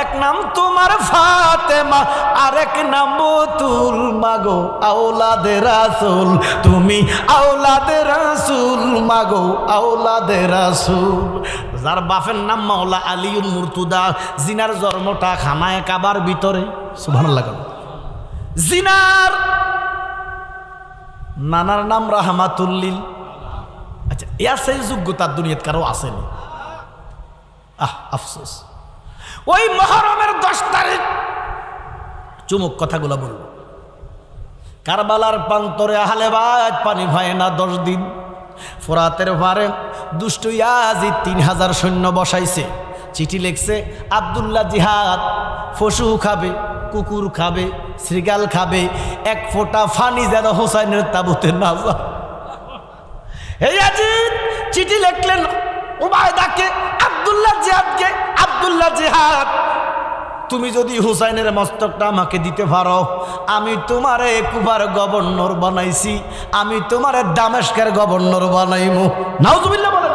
এক নাম তোমার ফাতেমা, আরেক নাম বতুল, মাগো আওলাদে রাসূল, তুমি আওলাদে রাসূল, মাগো আওলাদে রাসূল। যার বাপের নাম মাওলা আলীউল মুর্তুদা, জিনার জন্মটা খানায় কাবার ভিতরে, সুবহানাল্লাহ। জিনার নানার নাম রাহমাতুল্লিল। আচ্ছা, এর সেই যোগ্যতা দুনিয়াত কারো আসেনি। আফসোস। ওই মুহররমের 10 তারিখ চুমুক কথাগুলো বলবো। কারবালার প্রান্তরে আহলে বাইত পানি হয় না 10 দিন। ফোরাতের পারে দুষ্ট ইয়াজিদ 3000 সৈন্য বসাইছে, চিঠি লিখছে, আব্দুল্লাহ জিহাদ, পশু খাবে, কুকুর খাবে, শ্রীগাল খাবে, এক ফোঁটা পানি যেন হুসাইনের তাবুতে না যায়। এই ইয়াজিদ চিঠি লিখলেন উবায়দাকে, আব্দুল্লাহ জিহাদকে, আব্দুল্লাহ জিহাদ, তুমি যদি হুসাইনের মস্তকটা আমাকে দিতে পারো, আমি তোমারে কুফার গভর্নর বানাইছি, আমি তোমারে দামেস্কের গভর্নর বানাইমু। নাউজুবিল্লাহ বলেন।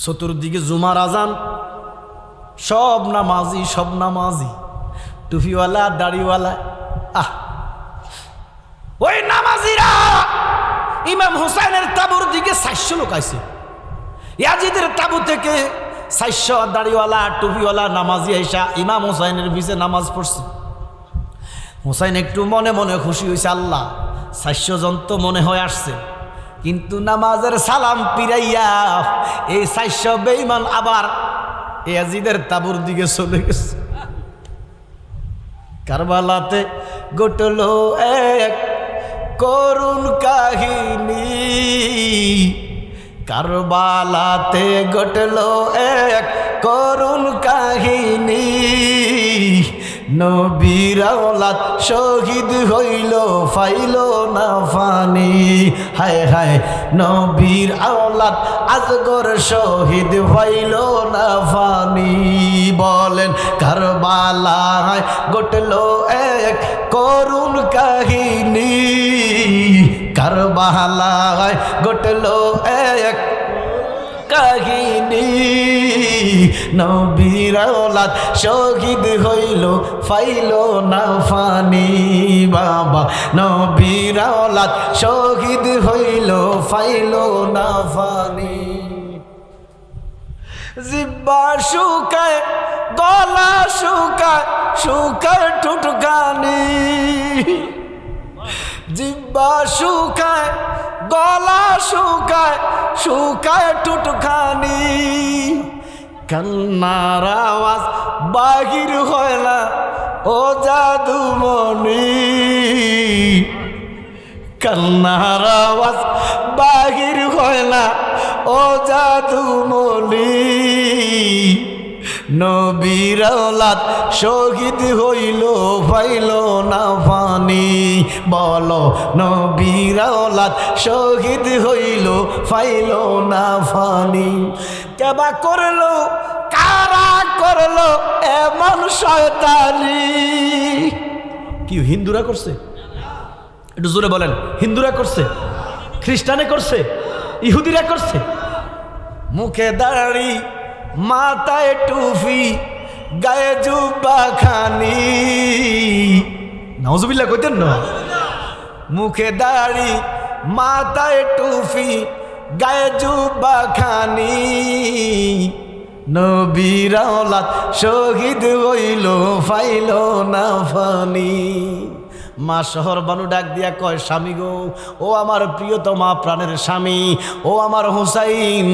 চতুর্দিকে জুমার আজান, সব নামাজি, সব নামাজি, টুপিওয়ালা দাড়িওয়ালা। ওই নামাজিরা ইমাম হুসাইনের তাবুর দিকে 400 লোক আইছে। ইয়াজিদের তাবু থেকে 400 দাড়িওয়ালা টুপিওয়ালা নামাজি আইসা ইমাম হুসাইনের পিছে নামাজ পড়ছে। হুসাইন একটু মনে মনে খুশি হয়েছে, আল্লাহ 400 জন তো মনে হয় আসছে, কিন্তু নামাজের সালাম পিরাইয়া এই 400 বেঈমান আবার ইয়াজিদের তাবুর দিকে চলে গেছে। কারবালাতে ঘটল এক করুণ কাহিনী, কারবালাতে ঘটল এক করুণ কাহিনী, নবীর আওলাদ শহীদ হইল ফাইল না ফানি। হায় হায় নবীর আওলাদ আজগর শহীদ হইল না ফানি। বলেন কারবালায় ঘটল এক করুণ কাহিনী, কারবালায় ঘটল এক কাহিনী। নবীর আওলাদ শহীদ হইল ফাইল না ফানি। বাবা নবীর আওলাদ শহীদ হইল ফাইল না ফানি। জিব্বা শুকায় গলা শুকায় শুকায় টুটকানি। জিব্বা শুকায় গলা শুকায় শুকায় টুটখানি। কান্নার আওয়াজ বাহির হয় না ও জাদুমণি, কান্নার আওয়াজ বাহির হয় না ও জাদুমণি। নবীর আওলাদ শহীদ হইল ফাইল না ফানি। বলো নবীর আওলাদ শহীদ হইল ফাইল না ফানি। কেবা করলো কারা করলো এমন শয়তানি? কি হিন্দুরা করছে? একটু জোরে বলেন। হিন্দুরা করছে, খ্রিস্টানে করছে, ইহুদিরা করছে। মুখে দাড়ি মাথায় টুপি গায়ে জুব্বা খানি। নাউজুবিল্লাহ কইতেন না? মুখে দাড়ি মাথায় টুপি গায়ে জুব্বা খানি। নবীর আওলাদ শহীদ হইল ফাইল না ফানি। মা শহর বানু ডাক দিয়া কয়, স্বামী গো, ও আমার প্রিয়তমা প্রাণের স্বামী, ও আমার হুসাইন,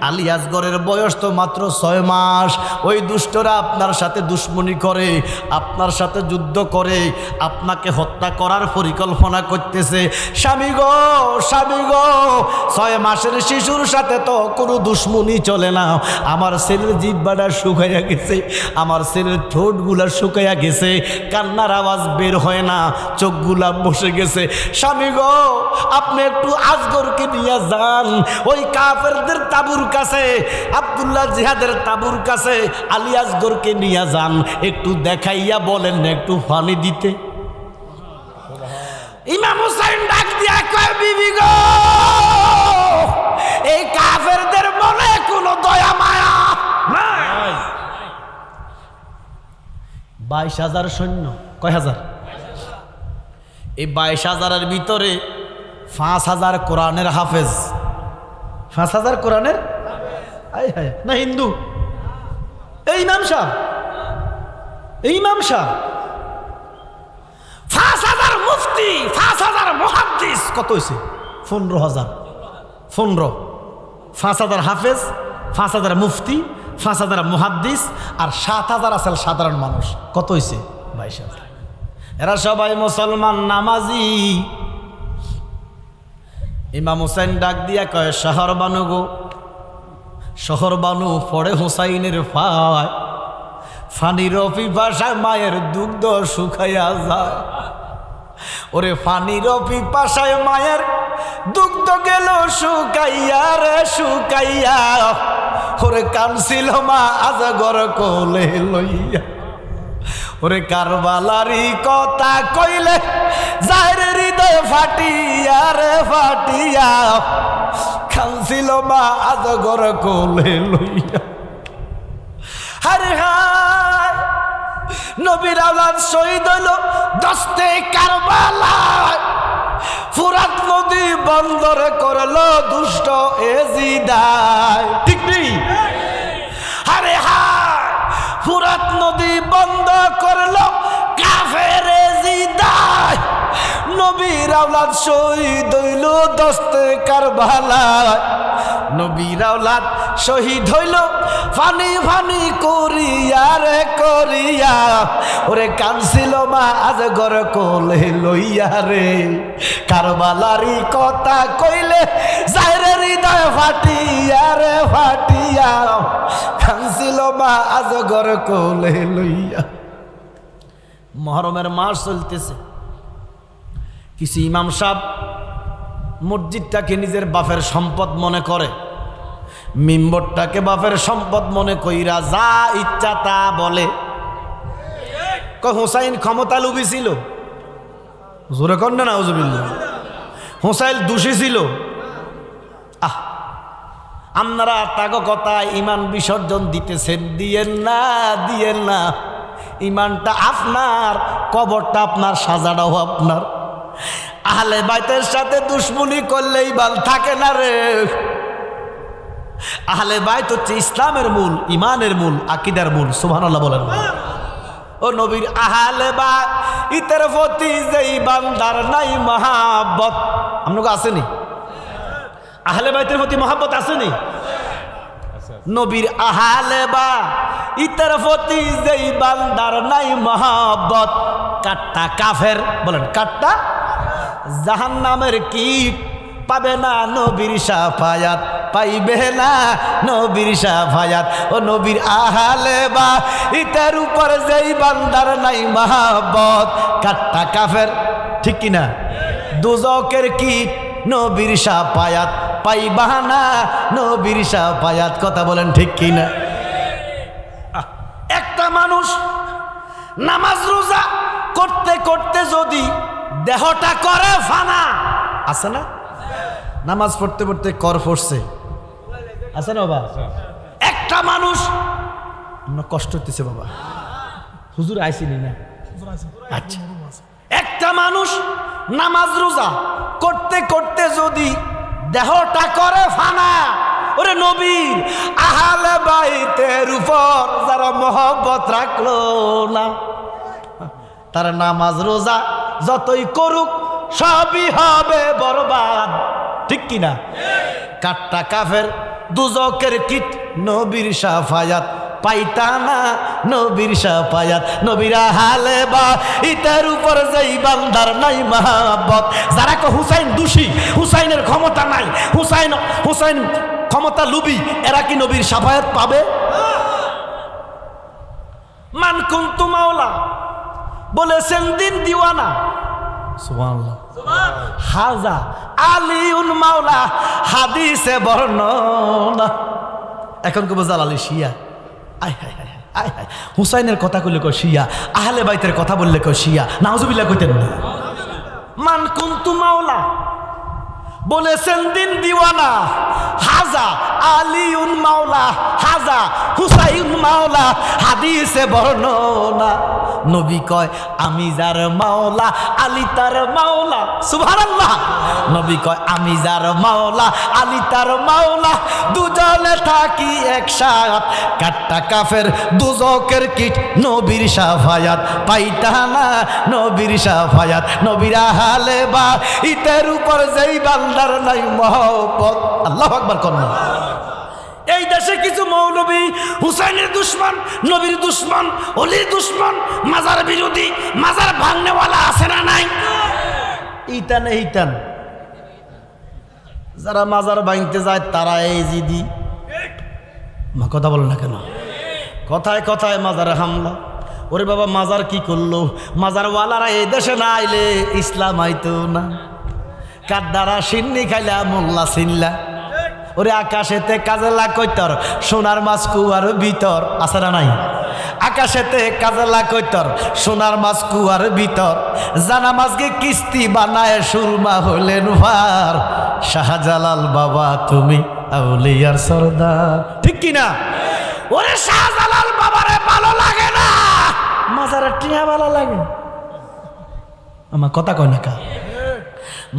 আলী আসগরের বয়স তো মাত্র 6 মাস। ওই দুষ্টরা আপনার সাথে দুশ্মনী করে, আপনার সাথে যুদ্ধ করে, আপনাকে হত্যা করার পরিকল্পনা করতেছে। স্বামী গো, স্বামী গো, 6 মাসের শিশুর সাথে তো কোনো দুশ্মনী চলে না। আমার ছেলের জিহ্বাটা শুকাইয়া গেছে, আমার ছেলের ঠোঁটগুলা শুকাইয়া গেছে, কান্নার আওয়াজ বের হয় না, চোখগুলা বসে গেছে। স্বামী গো, আপনি একটু আসগরকে নিয়ে যান ওই কাফেরদের তাবুর কাছে, আব্দুল্লাহ জিহাদের তাবুর কাছে আলী আসগরকে নিয়ে যান, একটু দেখাইয়া বলেন না একটু পানি দিতে। ইমাম হুসাইন ডাক দিয়া কয়, বিবি গো, এই কাফেরদের মনে কোনো দয়া মায়া নাই। 22,000 সৈন্য। কয় হাজার? এই 22,000-এর ভিতরে 5,000 কোরআনের হাফেজ। 5,000 কোরআনের না হিন্দু? এই ইমাম সাহেব, এই ইমাম সাহেব, 5,000 মুফতি, 5,000 মুহাদ্দিস। কত হয়েছে? 15,000। 15, 5,000 হাফেজ, 5,000 মুফতি, 5,000 মুহাদ্দিস, আর 7,000 আছে সাধারণ মানুষ। কত হয়েছে? 22,000। এরা সবাই মুসলমান, নামাজি। ইমাম হুসাইন ডাক দিয়া কয়, শহর বানু গো, শহর বানু পড়ে হুসাইনের পায়, ফানির পিপাসায় মায়ের দুগ্ধ শুকাইয়া যায়। ওরে ফানির পিপাসায় মায়ের দুগ্ধ গেল শুকাইয়া রে শুকাইয়া। ওরে কানছিল মা আজগর কোলে লইয়া। ওরে কারবালারি কথা কইলে যায় রে হৃদয় ফাটিয়া রে ফাটিয়া। কানছিল মা আজগর কোলে লইয়া। হারে হায়, নবীর আওলাদ শহীদ হইল দস্তে কারবালায়। ফুরাত নদী বন্দর করলো দুষ্ট এজিদায়। ঠিক নেই? আরে হায়, ফুরাত নদী বন্ধ করলো কাফের এজিদায়। নবীর আওলাদ শহীদ হইল দস্তে কারবালায়। নবীর আওলাদ শহীদ হইল ফানি ফানি করিয়া রে করিয়া। ওরে কানছিল মা আজগর কোলে লইয়া রে। কারবালারি কথা কইলে যায় রে হৃদয় ফাটিয়া রে ফাটিয়া। কানছিল মা আজগর কোলে লইয়া। মুহররমের মাস চলতেছে। কিছু ইমাম সাহেব মসজিদটাকে নিজের বাপের সম্পদ মনে করে, মিম্বরটাকে বাপের সম্পদ মনে কইরা যা ইচ্ছা তা বলে। হুসাইন ক্ষমতা লুবি ছিল, জোরে কর না নাউজুবিল্লাহ। হুসাইন দোষী ছিল। আপনারা তাগো কথা ইমান বিসর্জন দিতেছেন, দিয়েন না, দিয়েন না। ইমানটা আপনার, কবরটা আপনার, সাজাটাও আপনার। আহলে বাইতের সাথে দুশ্মনী করলেই বাল থাকে না রে। আহলে বাইত হচ্ছে ইসলামের মূল, ইমানের মূল, আকীদার মূল। সুবহানাল্লাহ বলেন। ও নবীর আহলে বাইতের প্রতি যেই বান্দার নাই মহাব্বত, আপনাকে আসেনি? আহলে বাইতের প্রতি মহাব্বত আসেনি? নবীর আহলে বাইতের প্রতি যেই বান্দার নাই মহাব্বত, কাট্টা কাফের। বলেন কাট্টা জাহান্নামের কীট পাবে না নবীর শাফায়াত, পাইবে না নবীর শাফায়াত। ও নবীর আহলে বাইতের উপর যেই বান্দার নাই মহাব্বত, কাট্টা কাফের, ঠিক কিনা? দোজকের কীট নবীর শাফায়াত, পাইবা না নবীর শাফায়াত। কথা বলেন ঠিক কিনা? একটা মানুষ নামাজ রোজা করতে করতে যদি দেহটা করে ফানা, আছে না? নামাজ পড়তে পড়তে কর পড়ছে, আছে না বাবা? একটা মানুষ কষ্ট হতেছে বাবা, হুজুর আইসিনি না? আচ্ছা, একটা মানুষ নামাজ রোজা করতে করতে যদি দেহটা করে ফানা, ওরে নবীর আহলে বাইতের উপর যারা মহব্বত রাখলো না, তার নামাজ রোজা যতই করুক সবই হবে বরবাদ, ঠিক কিনা? কাট্টা কাফের দুজকের কীট নবীর শাফায়াত, পাইতা না নবীর শাফায়াত। নবীর আহলে বাইতের উপর যেই বান্দার নাই মহাব্বত, যারা কো হুসাইন দোষী, হুসাইনের ক্ষমতা নাই, হুসাইন ক্ষমতা লুবি, এরা কি নবীর শাফায়াত পাবে? মান কুনতু মাওলা বলেছেন দিন দিওয়ানা, সুবহানাল্লাহ। হাজা আলিউন মাওলা, হাদিসে বর্ণনা। এখন কবে জালালি শিয়া, আয় হায় হায় আয় হায়, হুসাইনের কথা কইলে কয় শিয়া, আহলে বাইতের কথা বললে কয় শিয়া। নাউজুবিল্লাহ কইতেন না। মান কুনতু মাওলা বলেছেন দিন দিওয়ানা, হাজা আলিউন মাওলা, হাজা হুসাইন মাওলা, হাদিসে বর্ণনা। নবী কয় আমি যার মাওলা, আলী তার মাওলা। সুবহানাল্লাহ। নবী কয় আমি যার মাওলা, আলী তার মাওলা, দুজনে থাকি একসাথ। কাট্টা কাফের দুজকের কীট নবীর শাফায়াত, পাইতা না নবীর শাফায়াত। নবীর আহলে বাইতের উপর যেই বান্দার নাই মহব্বত, আল্লাহু আকবার কন্যা। এই দেশে কিছু মৌলবী হুসাইনের দুশ্মন, নবীর দুশ্মন, অলির দুশ্মন, মাজার বিরোধী, মাজার ভাঙনেওয়ালা আছে না নাই? ইতান ইতান যারা মাজার ভাঙতে যায় তারা এই জিদি। মা কথা বল না কেন? কথায় কথায় মাজারে হামলা। ওরে বাবা, মাজার কি করলো? মাজারওয়ালারা এই দেশে না আইলে ইসলাম আইতো না। কাদ্দারা সিন্নি খাইলা মোল্লা চিনলা। ওরে আকাশেতে কাজলা কইতর, সোনার মাছ কুয়ার ভিতর, আছে না নাই? আকাশেতে কাজলা কইতর, সোনার মাছ কুয়ার ভিতর। জানা মাছকে কিস্তি বানায় সুরমা হলেন ভার। শাহজালাল বাবা তুমি আউলিয়ার সরদার, ঠিক কিনা? ওরে শাহজালাল বাবারে ভালো লাগে না, মাজারের টিয়া ভালো লাগে। আমার কথা কয় না কা?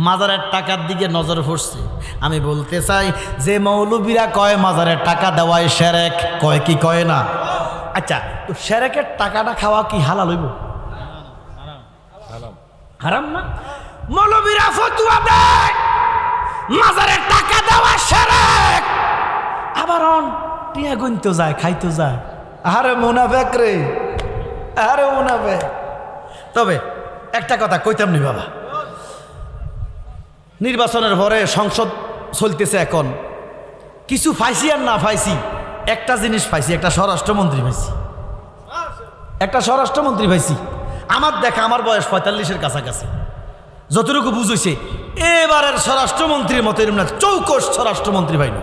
মাজারের টাকার দিকে নজর পড়ছে। আমি বলতে চাই যে মৌলবীরা কয় মাজারের টাকা দেওয়াই শিরক, কয় কি কয় না? আচ্ছা, তো শিরকের টাকাটা খাওয়া কি হালাল হইব? হারাম না? মৌলবীরা ফতোয়া দেয় মাজারের টাকা দেওয়া শিরক, আবার টিয়া গুনতে যায়, খাইতে যায়। আরে মুনাফিক রে, আরে মুনাফিক। তবে একটা কথা কইতাম নি বাবা, নির্বাচনের পরে সংসদ চলতেছে, এখন কিছু ফাইসি আর না ফাইসি একটা জিনিস পাইছি, একটা স্বরাষ্ট্রমন্ত্রী পাইছি, একটা স্বরাষ্ট্রমন্ত্রী পাইছি। আমার দেখা আমার বয়স 45-এর কাছাকাছি, যতটুকু বুঝেছে এবারের স্বরাষ্ট্রমন্ত্রীর মতো এরকম না চৌকস স্বরাষ্ট্রমন্ত্রী ভাই না।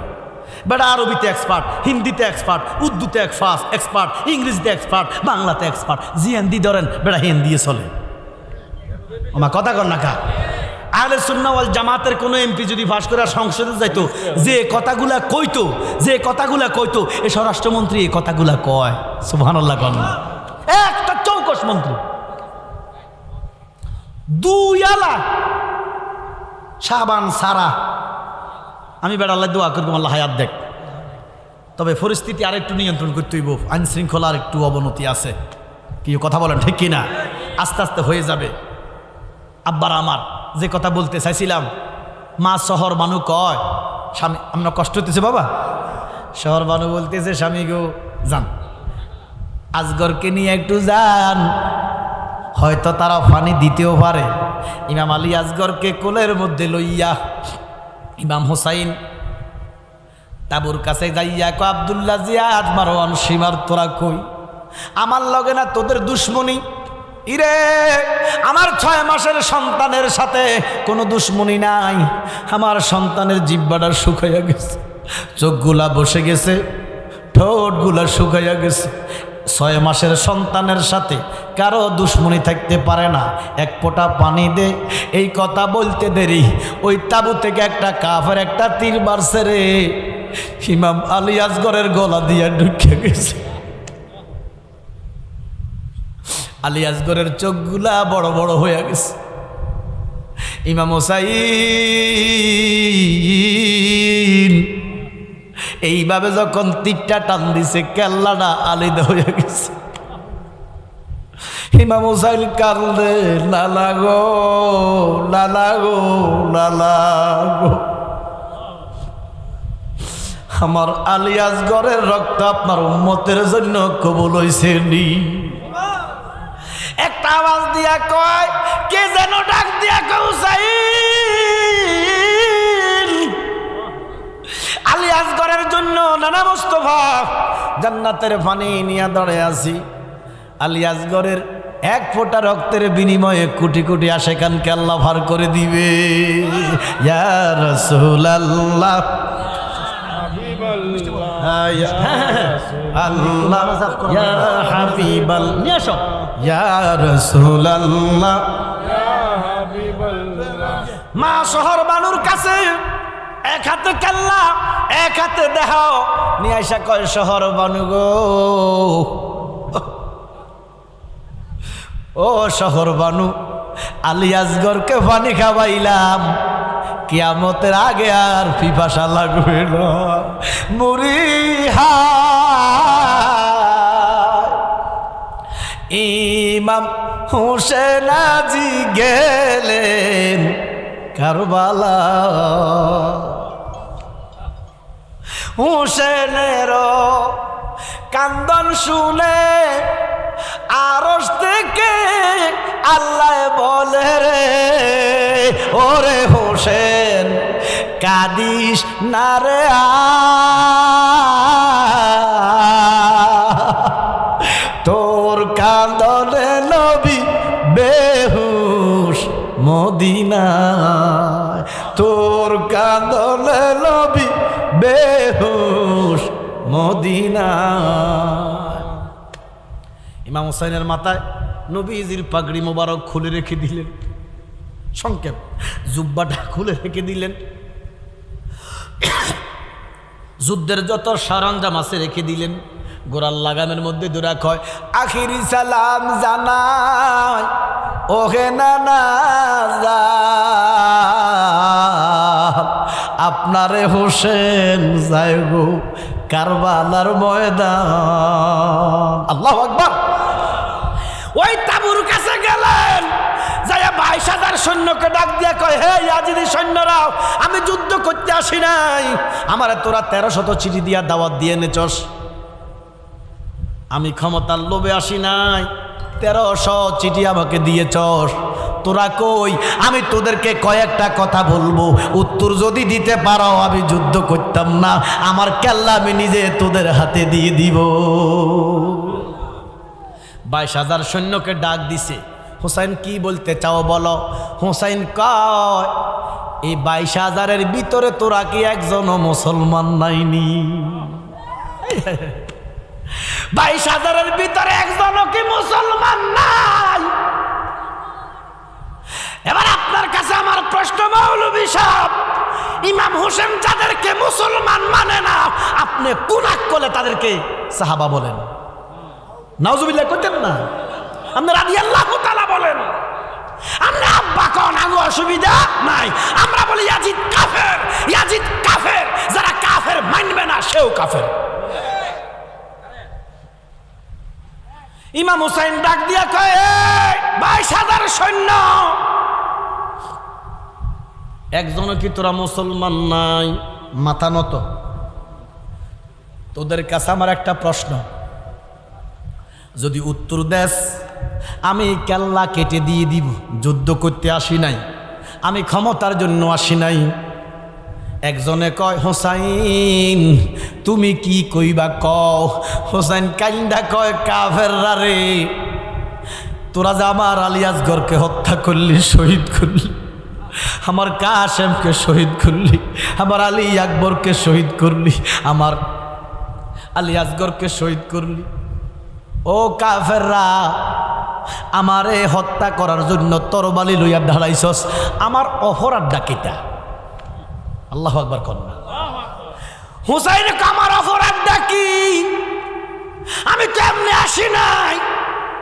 বেটা আরবিতে এক্সপার্ট, হিন্দিতে এক্সপার্ট, উর্দুতে এক্সপার্ট, ইংরেজিতে এক্সপার্ট, বাংলাতে এক্সপার্ট, জিএনদি ধরেন বেটা হিন্দিয়ে চলে। আমার কথা কর না কা। আহলে সুন্নাহ ওয়াল জামাতের কোন এমপি যদি পাস করে সংসদে যাইতো, যে কথাগুলা কইতো এই স্বরাষ্ট্রমন্ত্রী এই কথাগুলা কয়। সুবহানাল্লাহ কন না। একটা চৌকস মন্ত্রী, দুই আলা সাবান সারা। আমি বেড়া আল্লাহ দোয়া করবো আল্লাহ হায়াত দেখ। তবে পরিস্থিতি আরেকটু নিয়ন্ত্রণ করতে হইব, আইন শৃঙ্খলার একটু অবনতি আছে। কি কথা বলেন ঠিক কিনা? আস্তে আস্তে হয়ে যাবে। আব্বার আমার যে কথা বলতে চাইছিলাম, মা শহর বানু কয় স্বামী, আমরা কষ্ট হতেছে বাবা, শহর বানু বলতেছে স্বামী গো যান, আজগরকে নিয়ে একটু যান, হয়তো তারা পানি দিতেও পারে। ইমাম আলী আসগরকে কোলের মধ্যে লইয়া ইমাম হুসাইন তাবুর কাছে যাইয়া কো আব্দুল্লাহ জিয়াদ মারওয়ান সীমার তোরা কই, আমার লগে না তোদের দুশ্মনী? ইরে আমার 6 মাসের সন্তানের সাথে কোনো দুশ্মনী নাই, আমার সন্তানের জিহ্বাটা শুকাইয়া গেছে, চোখগুলা বসে গেছে, ঠোঁটগুলা শুকাইয়া গেছে। 6 মাসের সন্তানের সাথে কারো দুশ্মনী থাকতে পারে না, এক ফোঁটা পানি দে। এই কথা বলতে দেরি ওই তাবু থেকে একটা কাফের একটা তীর মারছে রে, ইমাম আলী আসগরের গলা দিয়া ঢুকে গেছে। আলী আসগরের চোখগুলা বড় বড় হয়ে গেছে। ইমাম হুসাইন এইভাবে যখন তীরটা টান দিছে, কেল্লাটা আলিদা হয়ে গেছে। ইমাম হুসাইন কান্দে, লালা গো লালা গো লালা গো, আমার আলী আসগরের রক্ত আপনার উম্মতের জন্য কবুল হইছে নি। একটা আওয়াজ দিয়া কয়, কে যেন ডাক দিয়া কয় হুসাইন। আলী আসগরের জন্য নানা মুস্তাফা জান্নাতের পানি নিয়ে দাঁড়ায় আছি। আলী আসগরের এক ফোঁটা রক্তের বিনিময়ে কোটি কোটি আশিকানকে আল্লাহ ভার করে দিবে। ইয়া রাসূলুল্লাহ আল্লাহ ইয়া হাবিবাল্লাহ, নিয়ে আসো ইয়া রাসূলুল্লাহ ইয়া হাবিবাল্লাহ। মা শহর বানুর কাছে এক হাতে কেল্লা এক হাতে দেহ নিয়ে আসা কয়, শহর বানু গো, ও শহর বানু, আলী আসগরকে পানি খাওয়াইলাম, কিয়ামতের আগে আর পিপাসা লাগবে না। মুরিহা ইমাম হুসেন আজি গেলেন কারবালা, হুসেনের কান্দন শুনে আরশ থেকে আল্লাহ বলে রে, ওরে হোসেন কাদিস না রে, তোর কান্দনে নবী বেহুশ মদিনায়, তোর কান্দনে নবী বেহুশ মদিনায়। ইমাম হুসাইনের মাথায় নবীজির পাগড়ি মোবারক খুলে রেখে দিলেন, সংক্ষেপ জুব্বাটা খুলে রেখে দিলেন, যুদ্ধের যত সরঞ্জাম আছে রেখে দিলেন। গোড়ার লাগামের মধ্যে দূরা কয়, আখিরি সালাম জানাই ওহে নানা আপনারে হোসেন যায় গো কারবালার ময়দান। আল্লাহু আকবার। ওই তাবুর কাছে গেলেন, যাইয়া 22,000 সৈন্যকে ডাক দিয়া কয়, হে ইয়াজিদি সৈন্যরাও, আমি যুদ্ধ করতে আসি নাই, আমারে তোরা 1300 চিঠি দিয়া দাওয়াত দিয়ে নেচস, আমি ক্ষমতার লোভে আসি নাই, 1300 চিঠি আমাকে দিয়েছস, তোরা কই? আমি তোদেরকে কয়েকটা কথা বলবো, উত্তর যদি দিতে পারো আমি যুদ্ধ করতাম না, আমার কেল্লা আমি নিজে তোদের হাতে দিয়ে দিব। 22,000 সৈন্যকে ডাক দিছে, হুসাইন কি বলতে চাও বলো। হুসাইন কয় এই 22,000-এর ভিতরে তোরা কি একজনও মুসলমান নাইনি? 22,000-এর ভিতরে একজনও কি মুসলমান নাই? এবার আপনার কাছে আমার প্রশ্ন, মৌলভী সাহেব, ইমাম হোসেন যাদেরকে মুসলমান মানে না, আপনি কোন আকলে তাদেরকে সাহাবা বলেন? নাউজুবিল্লাহ করতেন না? আপনি রাদিয়াল্লাহু তাআলা বলেন, আপনি আব্বা কোন, আগে অসুবিধা নাই। আমরা বলি ইয়াজিদ কাফের, ইয়াজিদ কাফের, যারা কাফের মানবে না সেও কাফের। ইমাম হুসাইন ডাক দিয়া কয়, 22,000 সৈন্য, একজনও কি তোরা মুসলমান নাই? মাথা নত। তোদের কাছে আমার একটা প্রশ্ন, যদি উত্তর দেস আমি কেল্লা কেটে দিয়ে দিব। যুদ্ধ করতে আসি নাই, আমি ক্ষমতার জন্য আসি নাই। একজনে কয়, হোসাইন তুমি কি কইবা কও। হোসাইন কাইন্দা কয়, কাফেররা রে, তোরা যে আমার আলী আসগরকে হত্যা করলি, শহীদ করলি, আমার কাসেমকে শহীদ করলি, আমার আলী আকবরকে শহীদ করলি, আমার আলী আসগরকে শহীদ করলি। ও কাফেররা, আমারে হত্যা করার জন্য তরবারি লইয়া দাঁড়াইছস, আমার অপরাধ ডাকিটা। আল্লাহু আকবার কন্যা। হুসাইন আমার অপরাধ ডাকি, আমি তো এমনি আসি নাই।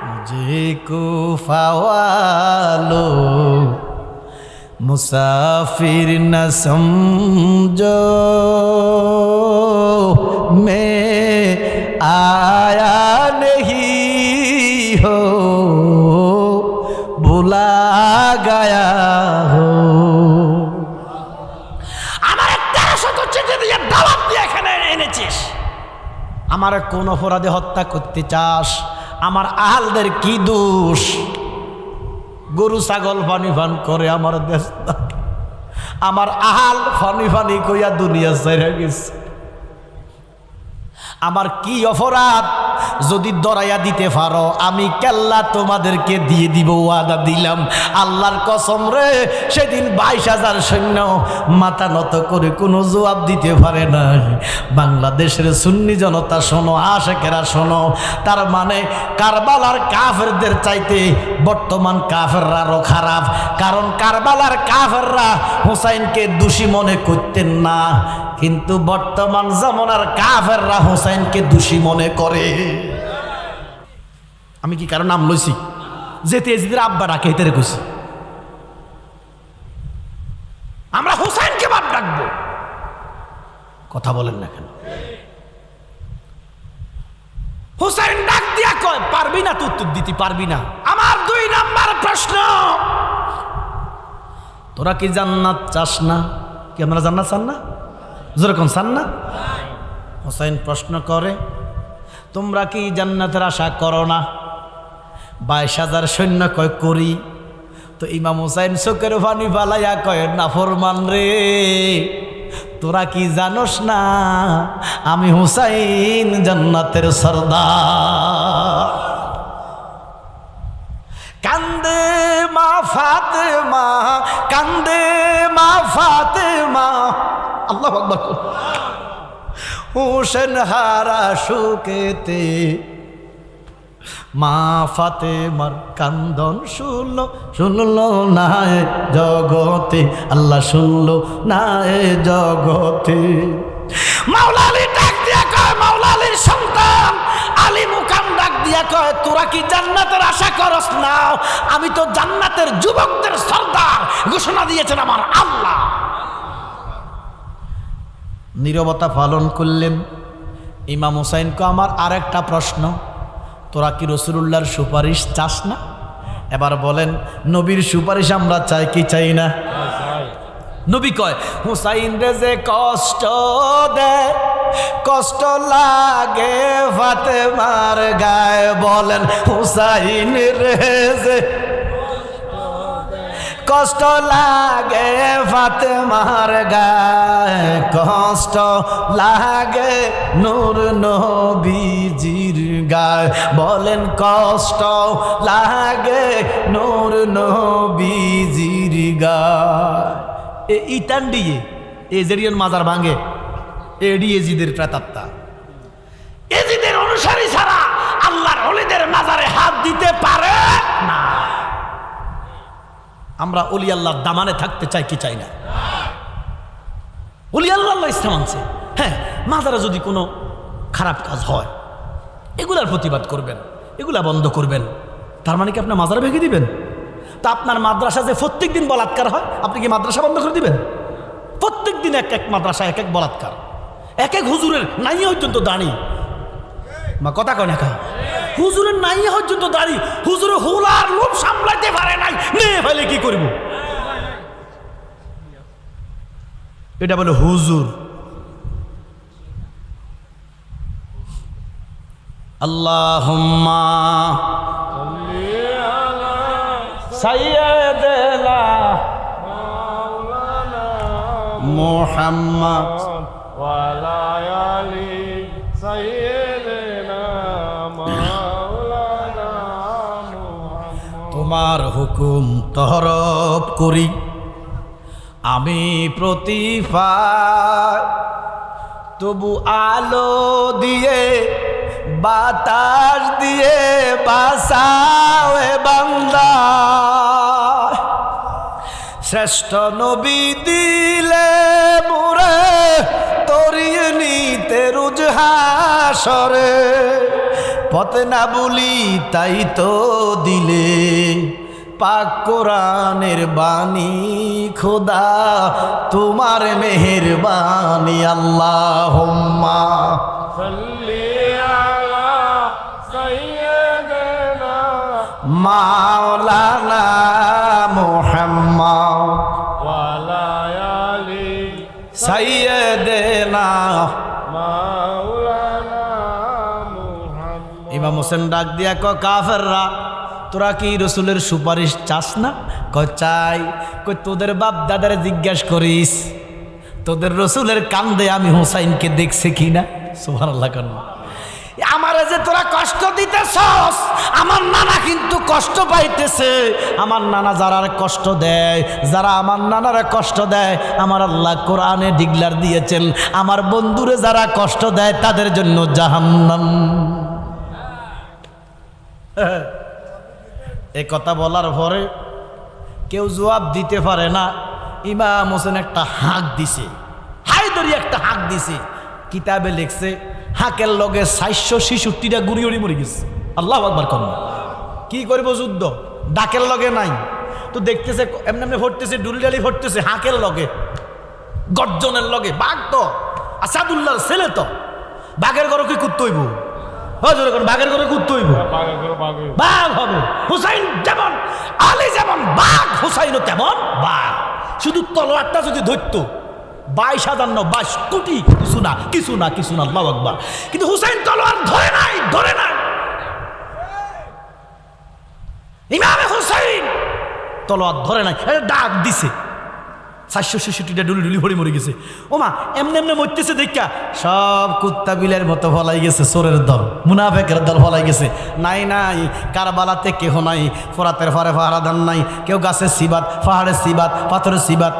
মুঝে কুফাওয়ালো মুসাফির না সমঝো, মে आया नहीं हो भुला गया हो। আমার 1300 চিঠি দিয়ে দাওয়াত দিয়ে এখানে এনেছিস, আমার কোন অপরাধে হত্যা করতে চাস? আমার আহালদের কি দোষ? গরু ছাগল পানি পান করে আমার দেশ, আমার আহাল ফানি ফানি কইয়া দুনিয়া ছেড়ে গেছে। আমার কি অপরাধ? যদি দরাইয়া দিতে পারো আমি কেল্লা তোমাদেরকে দিয়ে দিব, ওয়াদা দিলাম। আল্লাহর কসম রে, সেদিন 22,000 সৈন্য মাথা নত করে কোনো জবাব দিতে পারে না। বাংলাদেশের সুন্নি জনতা শোনো, আশেকেরা শোনো, তার মানে কারবালার কাফেরদের চাইতে বর্তমান কাফেররা আরো খারাপ। কারণ কারবালার কাফেররা হুসাইনকে দোষী মনে করতেন না, কিন্তু বর্তমান জামানার কাফেররা হুসাইনকে দোষী মনে করে। আমি কি কারণ নাম লইছি? যেতে এজিদের আব্বা ডাকে এতে রেখেছি, আমরা হুসাইনকে বাদ ডাকবো। কথা বলেন না কেন? হুসাইন ডাক দিয়া কয়, পারবি না তো উত্তর দিতে পারবি না। আমার 2 নাম্বার প্রশ্ন, তোরা কি জান্নাত চাস না? কি আমরা জান্নাত চান না? যেরকম চান না? হুসাইন প্রশ্ন করে, তোমরা কি জান্নাতের আশা করো না? 22,000 সৈন্য কয় করি। তো ইমাম হুসাইন চোখের পানি ফালাইয়া কয়, নাফরমান রে, তোরা কি জানোস না আমি হুসাইন জান্নাতের সরদার। কান্দে মা ফাতেমা, কান্দে মা ফাতেমা। আল্লাহু আকবার। হুসেন হারা সুকেতে মা ফাতেমার কান্দন শুনলো না এ জগতে, আল্লাহ শুনলো না এ জগতে। মাওলা আলী ডাক দিয়া কয়, মাওলা আলীর সন্তান আলী মুকাম ডাক দিয়া কয়, তোরা কি জান্নাতের আশা করস না? আমি তো জান্নাতের যুবকদের সর্দার, ঘোষণা দিয়েছেন আমার আল্লাহ। নীরবতা পালন করলেন। ইমাম হুসাইনকে আমার আরেকটা প্রশ্ন, তোরা কি রাসূলুল্লাহর সুপারিশ চাস না? এবার বলেন, নবীর সুপারিশ আমরা চাই কি চাই না? নবী কয়, হুসাইন রে যে কষ্ট দেয়, কষ্ট লাগে ফাতেমার গায়ে। বলেন, হুসাইন রে যে কষ্ট লাগে ফাতেমার গায়ে, কষ্ট লাগে নূর নবীজির গায়, বলেন কষ্ট লাগে নূর নবীজির গায়। ইটান দিয়ে এজেরিয়ান মাজার ভাঙে, এডি এজিদের প্রেতাত্মা। এজিদের অনুসারী ছাড়া আল্লাহর ওলিদের মাজারে হাত দিতে পারে না। আমরা ওলি আল্লাহর দামানে থাকতে চাই কি চাই না? ওলি আল্লাহ ইসলাম আনছে। হ্যাঁ, মাজারে যদি কোনো খারাপ কাজ হয় এগুলার প্রতিবাদ করবেন, এগুলা বন্ধ করবেন। তার মানে কি আপনার মাজারে ভেঙে দিবেন? তা আপনার মাদ্রাসা যে প্রত্যেক দিন বলাৎকার হয়, আপনি কি মাদ্রাসা বন্ধ করে দিবেন? প্রত্যেক দিন এক এক মাদ্রাসা এক এক বলাৎকার, এক এক হুজুরের নাই পর্যন্ত দাঁড়ি। মা কথা কয় না, হুজুরের নাই পর্যন্ত দাঁড়ি। হুজুরের হুলার লোভ সামলাইতে পারে নাই, মেয়ে ফেলে কি করব? এটা বলে হুজুর। আল্লাহুম্মা সাল্লি আলা সাইয়্যিদিনা মাওলানা মুহাম্মদ ওয়া আলা আলি সাইয়্যিদিনা মাওলানা মুহাম্মদ। তোমার হুকুম তহরব করি আমি প্রতিফার, তবু আলো দিয়ে বাতাস দিয়ে বাঁচাও এ বান্দা। শ্রেষ্ঠ নবী দিলে মোরে তরিয়ে নিতে রোজ হাসরে, পথে না বলি তাই তো দিলে পাক কোরআনের বাণী। খোদা তোমার মেহেরবানি। আল্লাহুম্মা সাল্লি আলা সাইয়্যিদিনা মাওলানা মুহাম্মদ ওয়া আলা আলি সাইয়্যিদিনা। মাওলানা মুহাম্মদ। ইমাম হোসেন ডাক দিয়া কয়, কাফেররা তোরা কি রসুলের সুপারিশ চাস না? কয় চাই। কই তোদের বাপ দাদার জিজ্ঞাসা করিস, তোদের রসুলের কান্দে আমি হুসাইনকে দেখছি কিনা? সুবহানাল্লাহ। কেন আমারে যে তোরা কষ্ট দিতেছস, আমার নানা কিন্তু কষ্ট পাইতেছে। আমার নানা যারা কষ্ট দেয়, যারা আমার নানারে কষ্ট দেয়, আমার আল্লাহ কোরআনে ডিগলার দিয়েছেন, আমার বন্ধুরে যারা কষ্ট দেয় তাদের জন্য জাহান্নাম। এই কথা বলার পরে কেউ জবাব দিতে পারে না। ইমাম হোসেন একটা হাঁক দিছে, হাই ধরি একটা হাঁক দিছে। কিতাবে লিখছে হাঁকের লগে 466টা গুড়ি উড়ি মরে গেছে। আল্লাহু আকবার। কন্যা কি করবো, যুদ্ধ ডাকের লগে নাই তো দেখতেছে এমনি এমনি ভরতেছে, ডুলডালি ভরতেছে হাঁকের লগে, গর্জনের লগে। বাঘ তো আসাদুল্লাহর ছেলে, তো বাঘের ঘরে কি কুত্ত হইব? বাঘের ঘরে কুত্ত হইব, বাঘ হবে। হুসাইন যেমন, আলী যেমন বাঘ, হুসাইনও তেমন বাঘ। শুধু তলোয়ারটা যদি ধরতো 22,000 না 22 কোটি, কিছু না কিছু না কিছু না, আল্লাহু আকবার। কিন্তু হুসাইন তলোয়ার ধরে নাই, ধরে নাই। ইমামে হুসাইন তলোয়ার ধরে নাই, ডাক দিছে। 466টা ডুলি ডুলি ভরে মরে গেছে। ওমা এমনি এমনি মরতেছে দেখা সব কুত্তা বিলের মতো ফলাই গেছে, চোরের দল, মুনাফেকের দল ফলাই গেছে। নাই নাই, কারবালাতে কেহ নাই, ফোরাতের ফারে পাহারাদান নাই, কেউ গাছের সিবাত, পাহাড়ের সিবাত, পাথরের সিবাত।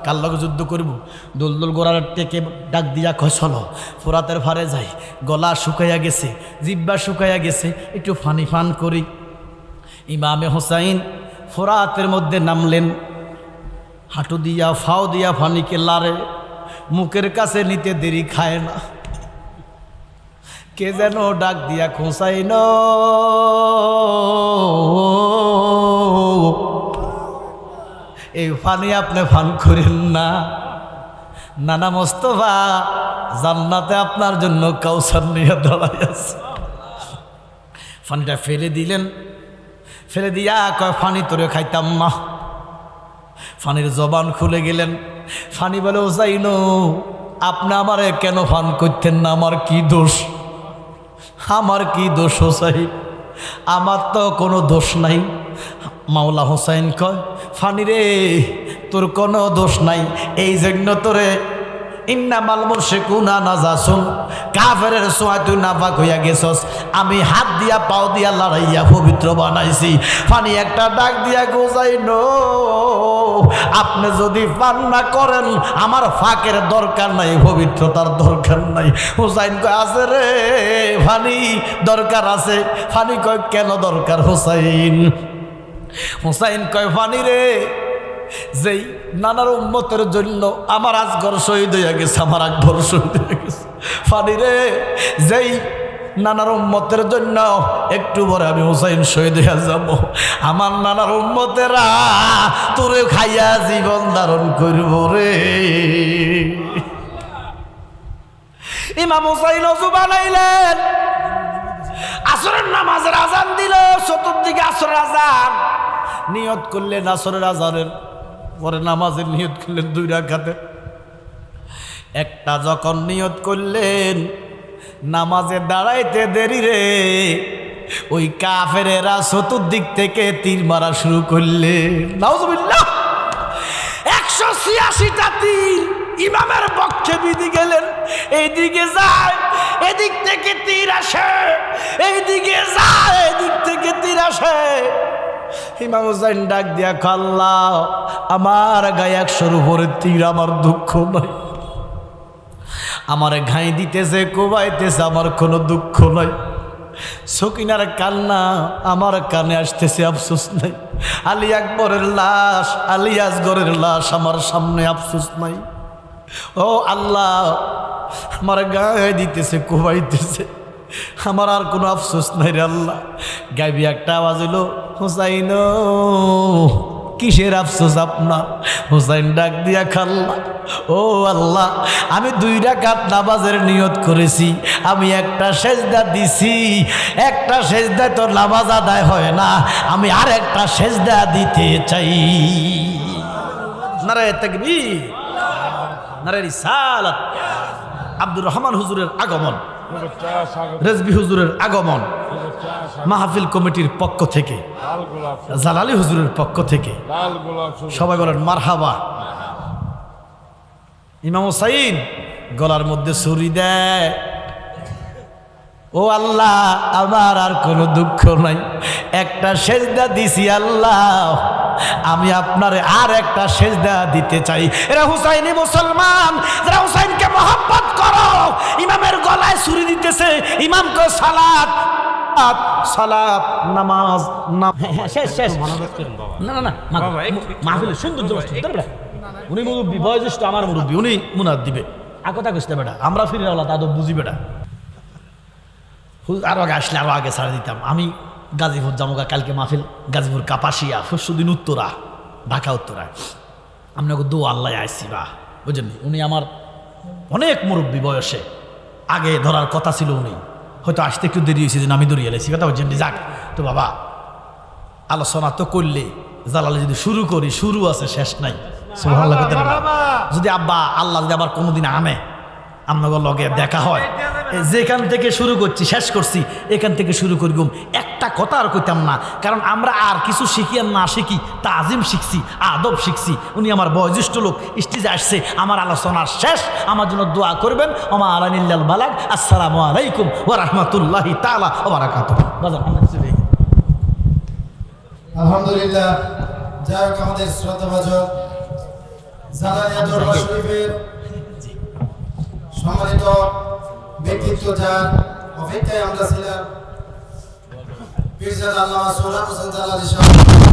কার লগে যুদ্ধ করব? দোলদোল গোড়ার টেকে ডাক দিয়া কয় চলো ফোরাতের ফারে যাই। গলা শুকাইয়া গেছে, জিব্বা শুকাইয়া গেছে, একটু ফানি ফান করি। ইমামে হোসাইন ফোরাতের মধ্যে নামলেন, হাঁটু দিয়া ফাও দিয়া ফানিকে লারে, মুখের কাছে নিতে দেরি খায় না। কে যেন ডাক দিয়া হোসাইন, এই ফানি আপনি ফান করেন না, নানা মোস্তফা জান্নাতে আপনার জন্য কাউসার নিয়ে দাঁড়াই আছে। ফানিটা ফেলে দিলেন, ফেলে দিয়া কয় ফানি তোরে খাইতাম না। ফানির জবান খুলে গেলেন। ফানি বলে, হোসাইন আপনি আমারে কেন ফান করতেন না? আমার কি দোষ? আমার কি দোষ হোসাইন? আমার তো কোনো দোষ নাই। মাওলা হোসাইন কয়, ফানি রে তোর কোনো দোষ নাই, এই জন্য তোরে ইন্নামাল মুশরিকুনা নাজাসুন, কাফেরের ছোঁয়ায় তুই নাপাক হইয়া গেছস। আমি হাত দিয়া পাও দিয়া লড়াইয়া পবিত্র বানাইছি। পানি একটা ডাক দিয়া গোজাইন, আপনি যদি পান না করেন আমার ফাঁকের দরকার নাই, পবিত্রতার দরকার নাই। হুসাইন কয় আছে রে পানি দরকার আছে। পানি কয় কেন দরকার হুসাইন? হুসাইন কয় পানি রে, যেই নানার উম্মতের জন্য আমার আজগর শহীদ হইয়া গেছে, আমার আকবর শহীদ হয়ে গেছে। পানি রে, যেই নানার উম্মতের জন্য একটু পরে আমি হুসাইন শহীদ হইয়া যাব, আমার নানার উম্মতেরা তোরে খাইয়া জীবন ধারণ করব রে। ইমাম হুসাইন ওযু বানাইলেন, আসরের নামাজের আজান দিল, চতুর্দিকে আসরের আজান। নিয়ত করলেন আসরের আজানের পরে নামাজের নিয়ত করলেন 2 রাকাতে। একটা যখন নিয়ত করলেন, নামাজে দাঁড়াইতে দেরি রে, ওই কাফেরেরা চতুর্দিক থেকে তীর মারা শুরু করলেন। নাউজুবিল্লাহ, 186টা তীর ইমামের পক্ষে বিধি গেলেন। এইদিকে যায় এদিক থেকে তীর আসে, এইদিকে যায় এদিক থেকে তীর আসে। ইমাম হুসাইন ডাক দিয়া আল্লাহ, আমার গায়ে 100-র উপরে তীর, আমার দুঃখ নাই। আমার ঘাই দিতেছে, কোবাইতেছে, আমার কোনো দুঃখ নাই। সকিনার কান্না আমার কানে আসতেছে, আফসোস নাই। আলী আকবরের লাশ, আলী আসগরের লাশ আমার সামনে, আফসোস নাই। ও আল্লাহ, আমার গায়ে দিতেছে, কোবাইতেছে, আমার আর কোনো আফসোস নাই রে আল্লাহ। গাইবি একটা আওয়াজ হইল, হুসাইন কিসের আফসোস আপনার? হুসাইন ডাক দিয়া খাল্লা, ও আল্লাহ, আমি 2 রাকাত নামাজের নিয়ত করেছি, আমি একটা সেজদা দিছি, একটা সেজদায় তো নামাজ আদায় হয় না, আমি আর একটা সেজদা দিতে চাই। নারে তাকবীর, নারে রিসালাত। আব্দুর রহমান হুজুরের আগমন, রেজবি হুজুরের আগমন, মাহফিল কমিটির পক্ষ থেকে, জালালি হুজুরের পক্ষ থেকে সবাই বলেন মারহাবা। ইমাম হুসাইন গলার মধ্যে ছুরি দেয়, ও আল্লাহ, আমার আর কোনো দুঃখ নাই, একটা সেজদা দিছি আল্লাহ, আমি আপনার আর একটা সেজদা দিতে চাই। এরা হুসাইনি মুসলমান, যারা হুসাইনকে মহব্বত করো। ইমামের গলায় ছুরি দিতেছে, ইমাম কয় সালাত, সালাত, নামাজ। শেষ শেষ, না না না, মাহফিলের সৌন্দর্য নষ্ট। উনি মুরব্বী, বয়োজ্যেষ্ঠ, আমার মুরব্বী, উনি মুনাদ দিবে। আকতা কইতে বেটা, আমরা ফিরে আল্লাহ তাদের বুঝি বেটা। আরো আগে আসলে আরো আগে ছাড়া দিতাম। আমি গাজীপুর জামুকা, কালকে মাহফিল গাজীপুর কাপাসিয়া, পরশুদিন উত্তরা, ঢাকা উত্তরা। আপনাকে দো আল্লাহ আইসি বা বুঝলেন। উনি আমার অনেক মুরব্বী বয়সে, আগে ধরার কথা ছিল, উনি হয়তো আসতে একটু দেরি হয়েছে, আমি দৌড়িয়ে এলাইছি কথা বলছেন। যাক তো বাবা, আলোচনা তো করলে জালালে যদি শুরু করি, শুরু আছে শেষ নাই। সুবহানাল্লাহ। যদি আব্বা আল্লাহ যদি আবার কোনোদিন আনে, আপনাদের লগে দেখা হয়, যেখান থেকে শুরু করছি শেষ করছি, এখান থেকে শুরু করি গুম, একটা কথা আর কইতাম না। কারণ আমরা আর কিছু শিখি আর না শিখি, তাজিম শিখছি, আদব শিখছি। উনি আমার বয়োজ্যেষ্ঠ লোক, স্টেজে আসছে, আমার আলোচনার শেষ, আমার জন্য দোয়া করবেন। ওমা আলানিল্লাল বালাগ। আসসালামু আলাইকুম ওয়া রাহমাতুল্লাহি তাআলা ওয়া বারাকাতুহু। আলহামদুলিল্লাহ। যাই হোক, আমাদের শ্রদ্ধাভাজন জালালিয়া দরবার শরীফের সম্মানিত ব্যক্তিত্ব, যার অপেক্ষায় আমরা ছিলাম, পীরজাদা আল্লামা সোহরাব হোসেন জালালি সাহেব।